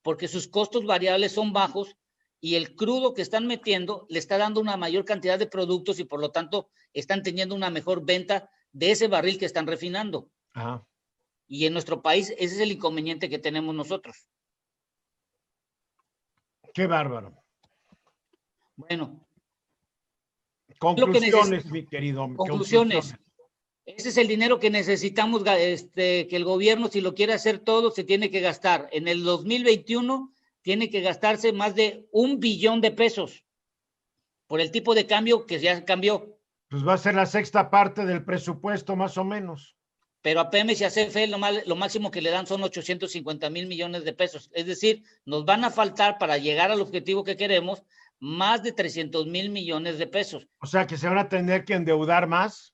A: porque sus costos variables son bajos, y el crudo que están metiendo le está dando una mayor cantidad de productos y por lo tanto están teniendo una mejor venta de ese barril que están refinando.
B: Ajá.
A: Y en nuestro país ese es el inconveniente que tenemos nosotros.
B: Qué bárbaro.
A: Bueno.
B: Conclusiones, mi querido.
A: Conclusiones. Ese es el dinero que necesitamos, que el gobierno, si lo quiere hacer todo, se tiene que gastar. En el 2021 tiene que gastarse más de 1 billón de pesos por el tipo de cambio que ya cambió.
B: Pues va a ser la sexta parte del presupuesto, más o menos.
A: Pero a Pemex y a CFE lo máximo que le dan son 850,000 millones de pesos. Es decir, nos van a faltar para llegar al objetivo que queremos más de 300,000 millones de pesos.
B: O sea que se van a tener que endeudar más.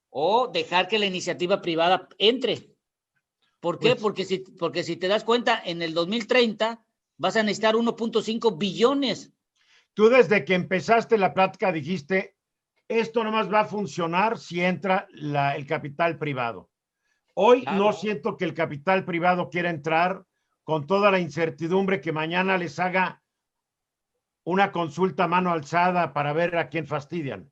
A: O dejar que la iniciativa privada entre. ¿Por qué?
B: Pues,
A: porque si te das cuenta, en el 2030 vas a necesitar 1.5 billones.
B: tú desde que empezaste la plática dijiste, esto nomás va a funcionar si entra el capital privado. Hoy
A: Claro.
B: no siento que el capital privado quiera entrar con toda la incertidumbre que mañana les haga una consulta a mano alzada para ver a quién fastidian.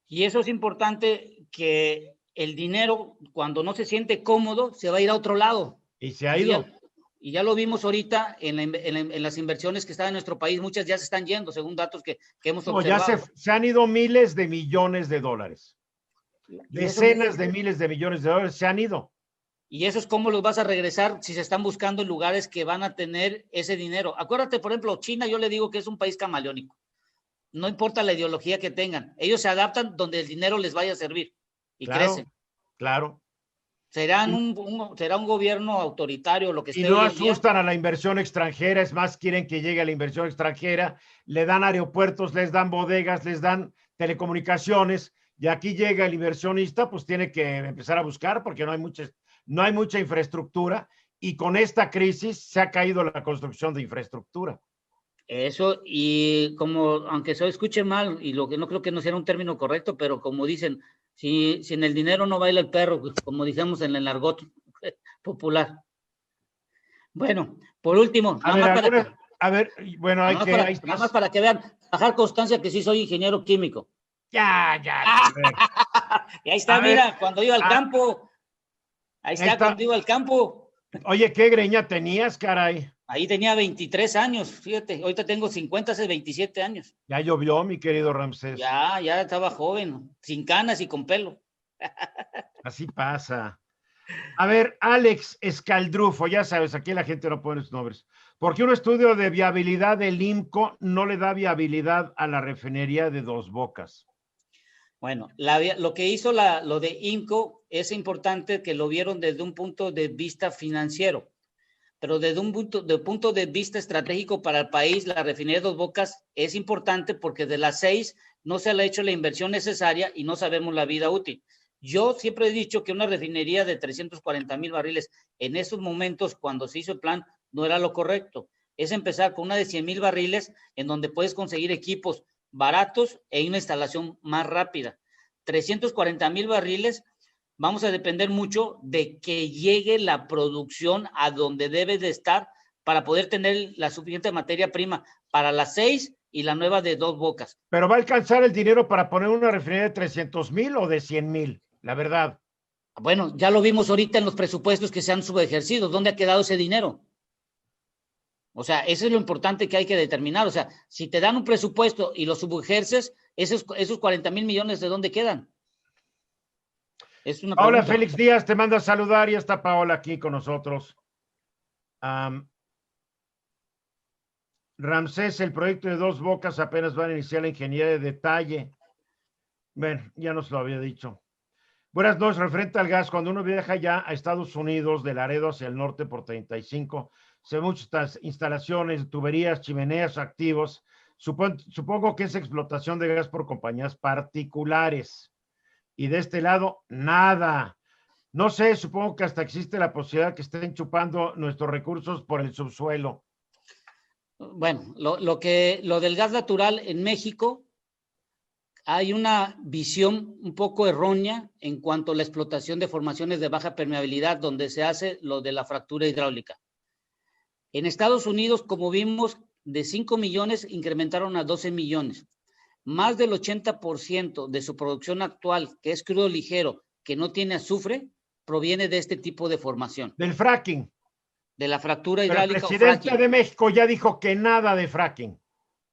A: Y eso es importante, que el dinero, cuando no se siente cómodo, se va a ir a otro lado.
B: Y se ha ido.
A: Y ya lo vimos ahorita en las inversiones que están en nuestro país, muchas ya se están yendo, según datos que hemos observado.
B: Ya se han ido miles de millones de dólares. Decenas de miles de millones de dólares se han ido.
A: Y eso es cómo los vas a regresar si se están buscando en lugares que van a tener ese dinero. Acuérdate, por ejemplo, China, yo le digo que es un país camaleónico. No importa la ideología que tengan. Ellos se adaptan donde el dinero les vaya a servir y
B: claro,
A: crecen.
B: Claro.
A: Será un gobierno autoritario lo que esté.
B: Y no asustan a la inversión extranjera, es más, quieren que llegue a la inversión extranjera, le dan aeropuertos, les dan bodegas, les dan telecomunicaciones, y aquí llega el inversionista, pues tiene que empezar a buscar porque no hay mucha infraestructura, y con esta crisis se ha caído la construcción de infraestructura.
A: Eso, y como, aunque se escuche mal, y lo que no creo que no sea un término correcto, pero como dicen, sin el dinero no baila el perro, como dijimos en el argot popular. Bueno, por último,
B: nada
A: más para que vean, bajar constancia que sí soy ingeniero químico.
B: Ya.
A: Y ahí está, mira, cuando iba al campo. Ahí está, cuando iba al campo.
B: Oye, ¿qué greña tenías, caray?
A: Ahí tenía 23 años, fíjate, ahorita tengo 50, hace 27 años.
B: Ya llovió, mi querido Ramsés.
A: Ya estaba joven, sin canas y con pelo.
B: Así pasa. A ver, Alex Escaldrufo, ya sabes, aquí la gente no pone sus nombres. ¿Por qué un estudio de viabilidad del IMCO no le da viabilidad a la refinería de Dos Bocas?
A: Bueno, lo que hizo lo de IMCO es importante que lo vieron desde un punto de vista financiero, pero desde un punto de vista estratégico para el país, la refinería de Dos Bocas es importante porque de las 6 no se le ha hecho la inversión necesaria y no sabemos la vida útil. Yo siempre he dicho que una refinería de 340,000 barriles en esos momentos, cuando se hizo el plan, no era lo correcto. Es empezar con una de 100,000 barriles en donde puedes conseguir equipos baratos e una instalación más rápida. 340,000 barriles, vamos a depender mucho de que llegue la producción a donde debe de estar para poder tener la suficiente materia prima para las 6 y la nueva de Dos Bocas.
B: ¿Pero va a alcanzar el dinero para poner una refinería de 300,000 o de 100,000? La verdad.
A: Bueno, ya lo vimos ahorita en los presupuestos que se han subejercido. ¿Dónde ha quedado ese dinero? O sea, eso es lo importante que hay que determinar. O sea, si te dan un presupuesto y lo subejerces, esos 40,000 millones, ¿de dónde quedan? Es una pregunta.
B: Hola, Félix Díaz, te manda a saludar y está Paola aquí con nosotros. Ramsés, el proyecto de Dos Bocas apenas va a iniciar la ingeniería de detalle. Bueno, ya nos lo había dicho. Buenas noches, referente al gas, cuando uno viaja ya a Estados Unidos, de Laredo hacia el norte por 35, se ven muchas instalaciones, tuberías, chimeneas activos. Supongo que es explotación de gas por compañías particulares. Y de este lado, nada. No sé, supongo que hasta existe la posibilidad que estén chupando nuestros recursos por el subsuelo.
A: Bueno, lo del gas natural en México, hay una visión un poco errónea en cuanto a la explotación de formaciones de baja permeabilidad, donde se hace lo de la fractura hidráulica. En Estados Unidos, como vimos, de 5 millones incrementaron a 12 millones. Más del 80% de su producción actual, que es crudo ligero, que no tiene azufre, proviene de este tipo de formación.
B: Del fracking.
A: De la fractura hidráulica.
B: Pero el presidente de México ya dijo que nada de fracking.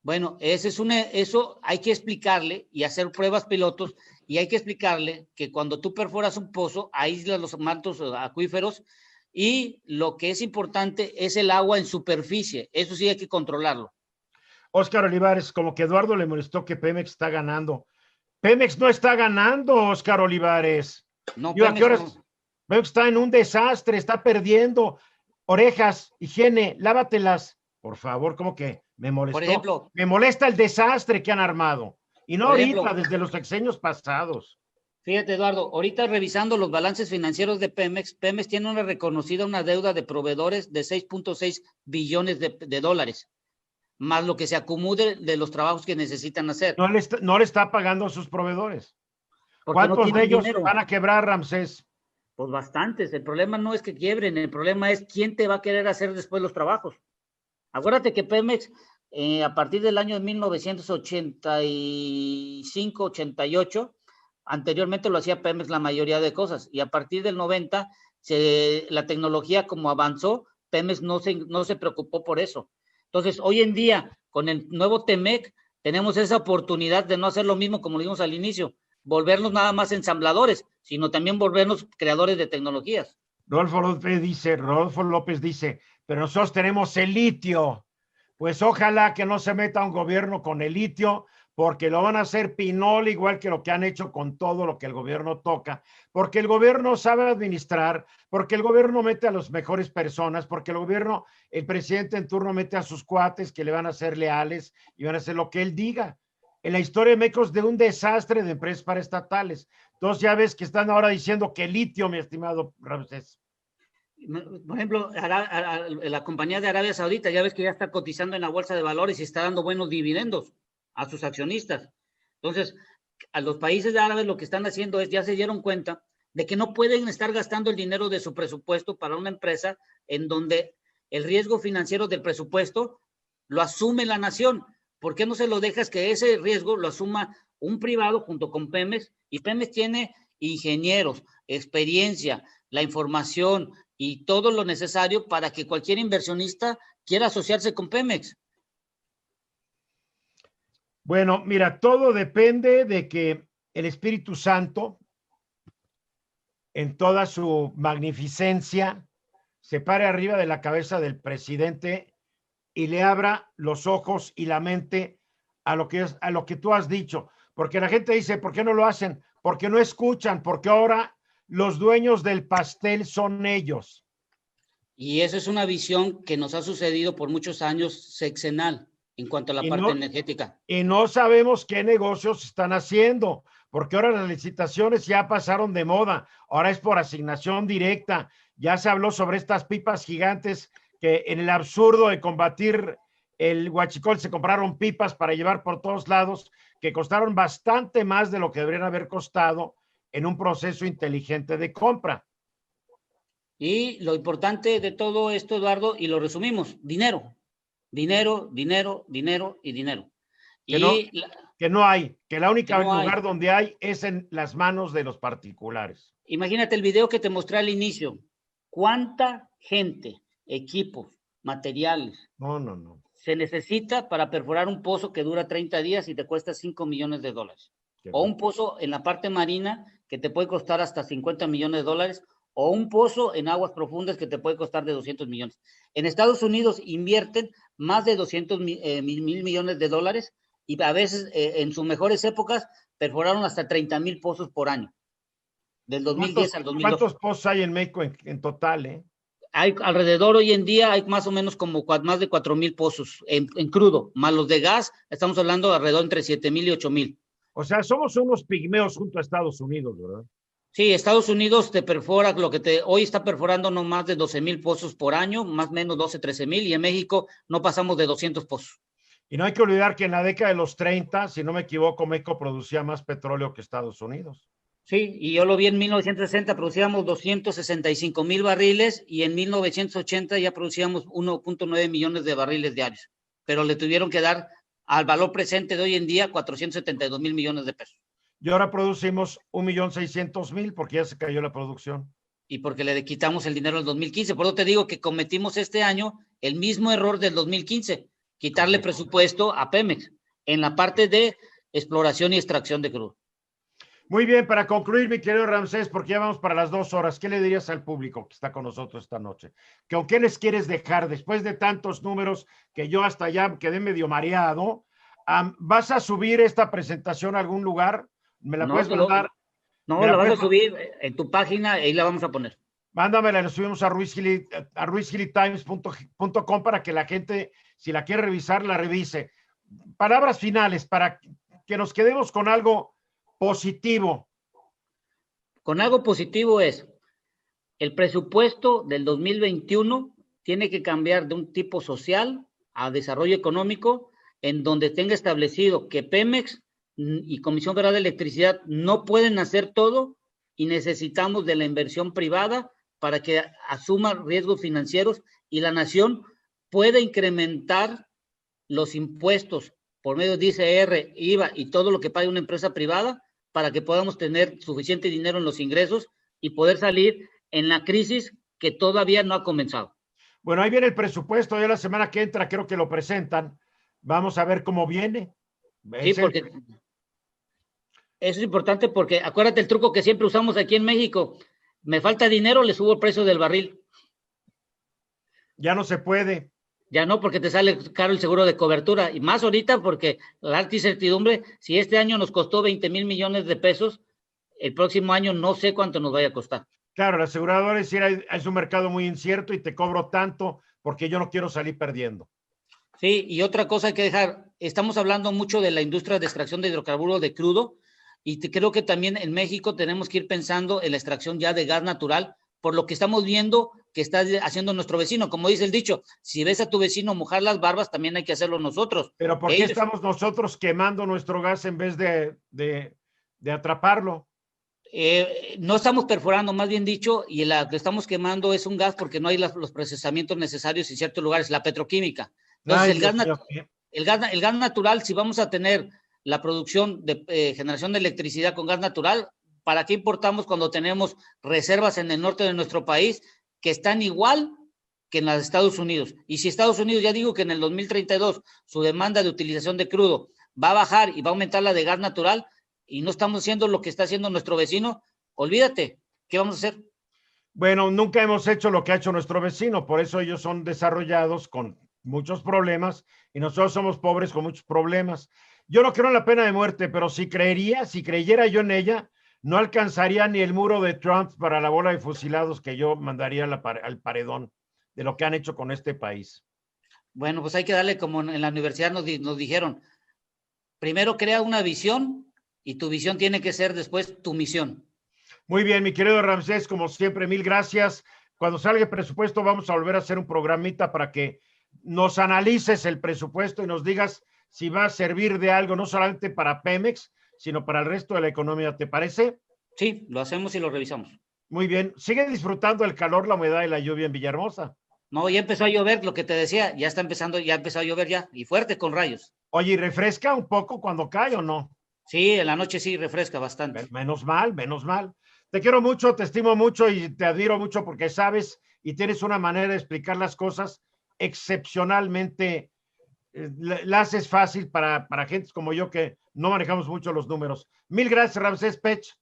A: Bueno, eso hay que explicarle y hacer pruebas pilotos y hay que explicarle que cuando tú perforas un pozo, aíslas los mantos acuíferos y lo que es importante es el agua en superficie. Eso sí hay que controlarlo.
B: Óscar Olivares, como que Eduardo le molestó que Pemex está ganando. Pemex no está ganando, Óscar Olivares.
A: No,
B: ¿Y a qué horas?
A: no.
B: Pemex está en un desastre, está perdiendo. Orejas, higiene, lávatelas. Por favor, como que me molestó.
A: Por ejemplo,
B: me molesta el desastre que han armado. Y no ahorita, desde los sexenios pasados.
A: Fíjate, Eduardo, ahorita revisando los balances financieros de Pemex, Pemex tiene una deuda de proveedores de 6.6 billones de dólares, más lo que se acumule de los trabajos que necesitan hacer.
B: No le está pagando a sus proveedores.
A: ¿Cuántos
B: no de ellos dinero? Van a quebrar, Ramsés?
A: Pues bastantes. El problema no es que quiebren, el problema es quién te va a querer hacer después los trabajos. Acuérdate que Pemex, a partir del año de 1985-88, anteriormente lo hacía Pemex la mayoría de cosas, y a partir del 90, la tecnología como avanzó, Pemex no se preocupó por eso. Entonces, hoy en día, con el nuevo TEMEC, tenemos esa oportunidad de no hacer lo mismo como lo vimos al inicio, volvernos nada más ensambladores, sino también volvernos creadores de tecnologías.
B: Rodolfo López dice, pero nosotros tenemos el litio. Pues ojalá que no se meta un gobierno con el litio, porque lo van a hacer pinol, igual que lo que han hecho con todo lo que el gobierno toca, porque el gobierno sabe administrar, porque el gobierno mete a las mejores personas, porque el presidente en turno mete a sus cuates que le van a ser leales y van a hacer lo que él diga. En la historia de México es de un desastre de empresas paraestatales. Entonces ya ves que están ahora diciendo que el litio, mi estimado Ramsés.
A: Por ejemplo, la compañía de Arabia Saudita, ya ves que ya está cotizando en la bolsa de valores y está dando buenos dividendos a sus accionistas. Entonces, a los países árabes lo que están haciendo es, ya se dieron cuenta de que no pueden estar gastando el dinero de su presupuesto para una empresa en donde el riesgo financiero del presupuesto lo asume la nación. ¿Por qué no se lo dejas que ese riesgo lo asuma un privado junto con Pemex? Y Pemex tiene ingenieros, experiencia, la información y todo lo necesario para que cualquier inversionista quiera asociarse con Pemex.
B: Bueno, mira, todo depende de que el Espíritu Santo, en toda su magnificencia, se pare arriba de la cabeza del presidente y le abra los ojos y la mente a lo que tú has dicho. Porque la gente dice, ¿por qué no lo hacen? Porque no escuchan, porque ahora los dueños del pastel son ellos.
A: Y eso es una visión que nos ha sucedido por muchos años sexenal en cuanto a la parte energética.
B: Y no sabemos qué negocios están haciendo, porque ahora las licitaciones ya pasaron de moda, ahora es por asignación directa. Ya se habló sobre estas pipas gigantes que en el absurdo de combatir el huachicol se compraron pipas para llevar por todos lados, que costaron bastante más de lo que deberían haber costado en un proceso inteligente de compra.
A: Y lo importante de todo esto, Eduardo, y lo resumimos, dinero. Dinero, dinero, dinero y dinero.
B: Que no hay, que la única lugar donde hay es en las manos de los particulares.
A: Imagínate el video que te mostré al inicio. ¿Cuánta gente, equipos, materiales se necesita para perforar un pozo que dura 30 días y te cuesta $5 millones? O un pozo en la parte marina que te puede costar hasta $50 millones, o un pozo en aguas profundas que te puede costar de 200 millones. En Estados Unidos invierten más de 200 mil millones de dólares y a veces en sus mejores épocas perforaron hasta 30,000 pozos por año. Del 2010 al 2012.
B: ¿Cuántos pozos hay en México en total?
A: Hay alrededor, hoy en día, hay más o menos como más de 4,000 pozos en crudo, más los de gas, estamos hablando de alrededor entre 7,000 y 8,000.
B: O sea, somos unos pigmeos junto a Estados Unidos, ¿verdad?
A: Sí, Estados Unidos te perfora hoy está perforando no más de 12,000 pozos por año, más o menos 12, 13,000, y en México no pasamos de 200 pozos.
B: Y no hay que olvidar que en la década de los 30, si no me equivoco, México producía más petróleo que Estados Unidos.
A: Sí, y yo lo vi en 1960, producíamos 265,000 barriles y en 1980 ya producíamos 1.9 millones de barriles diarios, pero le tuvieron que dar al valor presente de hoy en día 472,000 millones de pesos.
B: Y ahora producimos 1,600,000 porque ya se cayó la producción.
A: Y porque le quitamos el dinero del 2015. Por eso te digo que cometimos este año el mismo error del 2015, quitarle presupuesto a Pemex en la parte de exploración y extracción de crudo.
B: Muy bien, para concluir, mi querido Ramsés, porque ya vamos para las 2 horas, ¿qué le dirías al público que está con nosotros esta noche? ¿Con qué les quieres dejar después de tantos números que yo hasta ya quedé medio mareado? ¿Vas a subir esta presentación a algún lugar? ¿Me la
A: No,
B: puedes mandar?
A: no,
B: ¿Me
A: la
B: la
A: vas a
B: puedes
A: subir en tu página y ahí la vamos a poner.
B: Mándamela, la subimos a ruizgilitimes.com para que la gente, si la quiere revisar, la revise. Palabras finales para que nos quedemos con algo positivo.
A: Con algo positivo es, el presupuesto del 2021 tiene que cambiar de un tipo social a desarrollo económico, en donde tenga establecido que Pemex y Comisión Federal de Electricidad no pueden hacer todo y necesitamos de la inversión privada para que asuma riesgos financieros y la nación pueda incrementar los impuestos por medio de ICR, IVA y todo lo que pague una empresa privada para que podamos tener suficiente dinero en los ingresos y poder salir en la crisis que todavía no ha comenzado.
B: Bueno, ahí viene el presupuesto, ya la semana que entra creo que lo presentan. Vamos a ver cómo viene.
A: Sí, porque eso es importante porque acuérdate el truco que siempre usamos aquí en México. Me falta dinero, le subo el precio del barril.
B: Ya no se puede.
A: Ya no, porque te sale caro el seguro de cobertura. Y más ahorita porque la alta incertidumbre, si este año nos costó 20,000 millones de pesos, el próximo año no sé cuánto nos vaya a costar.
B: Claro, el asegurador es un mercado muy incierto y te cobro tanto porque yo no quiero salir perdiendo.
A: Sí, y otra cosa hay que dejar, estamos hablando mucho de la industria de extracción de hidrocarburos de crudo y creo que también en México tenemos que ir pensando en la extracción ya de gas natural, por lo que estamos viendo que está haciendo nuestro vecino. Como dice el dicho, si ves a tu vecino mojar las barbas, también hay que hacerlo nosotros.
B: Pero ¿por qué estamos nosotros quemando nuestro gas en vez de atraparlo?
A: No estamos perforando, más bien dicho, y la que estamos quemando es un gas porque no hay los procesamientos necesarios en ciertos lugares, la petroquímica. Entonces, el gas natural, si vamos a tener la producción de generación de electricidad con gas natural, ¿para qué importamos cuando tenemos reservas en el norte de nuestro país que están igual que en los Estados Unidos? Y si Estados Unidos, ya digo que en el 2032 su demanda de utilización de crudo va a bajar y va a aumentar la de gas natural, y no estamos haciendo lo que está haciendo nuestro vecino, olvídate, ¿qué vamos a hacer?
B: Bueno, nunca hemos hecho lo que ha hecho nuestro vecino, por eso ellos son desarrollados con muchos problemas y nosotros somos pobres con muchos problemas. Yo no creo en la pena de muerte, pero si creyera yo en ella, no alcanzaría ni el muro de Trump para la bola de fusilados que yo mandaría al paredón de lo que han hecho con este país.
A: Bueno, pues hay que darle como en la universidad nos dijeron, primero crea una visión y tu visión tiene que ser después tu misión.
B: Muy bien, mi querido Ramsés, como siempre, mil gracias. Cuando salga el presupuesto vamos a volver a hacer un programita para que nos analices el presupuesto y nos digas si va a servir de algo, no solamente para Pemex, sino para el resto de la economía. ¿Te parece?
A: Sí, lo hacemos y lo revisamos.
B: Muy bien. ¿Sigue disfrutando el calor, la humedad y la lluvia en Villahermosa?
A: No, ya empezó a llover, lo que te decía, ya empezó a llover ya, y fuerte con rayos.
B: Oye, ¿y refresca un poco cuando cae o no?
A: Sí, en la noche sí refresca bastante.
B: Menos mal, menos mal. Te quiero mucho, te estimo mucho y te admiro mucho porque sabes y tienes una manera de explicar las cosas excepcionalmente, la haces fácil para gentes como yo que no manejamos mucho los números. Mil gracias, Ramsés Pech.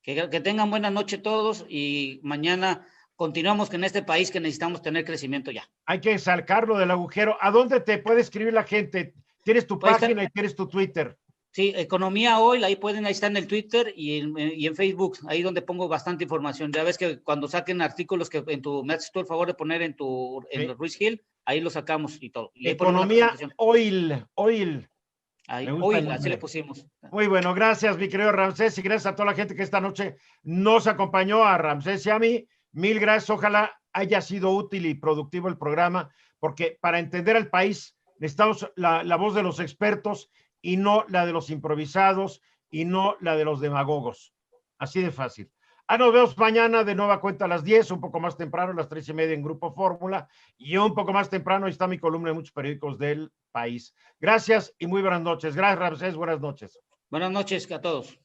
A: Que tengan buena noche todos y mañana continuamos en este país que necesitamos tener crecimiento ya.
B: Hay que sacarlo del agujero. ¿A dónde te puede escribir la gente? Tienes tu página y tienes tu Twitter.
A: Sí, Economía Hoy, ahí está en el Twitter y en Facebook, ahí donde pongo bastante información. Ya ves que cuando saquen artículos que me haces tú el favor de poner en Ruiz Gil, ahí lo sacamos y todo. Y
B: Economía Oil.
A: Ahí, Oil, así le pusimos.
B: Muy bueno, gracias mi querido Ramsés y gracias a toda la gente que esta noche nos acompañó, a Ramsés y a mí. Mil gracias, ojalá haya sido útil y productivo el programa, porque para entender al país necesitamos la voz de los expertos y no la de los improvisados y no la de los demagogos. Así de fácil. Nos vemos mañana de nueva cuenta a las 10, un poco más temprano, a las 3:30 en Grupo Fórmula, y un poco más temprano está mi columna en muchos periódicos del país. Gracias y muy buenas noches. Gracias, Ramsés. Buenas noches.
A: Buenas noches a todos.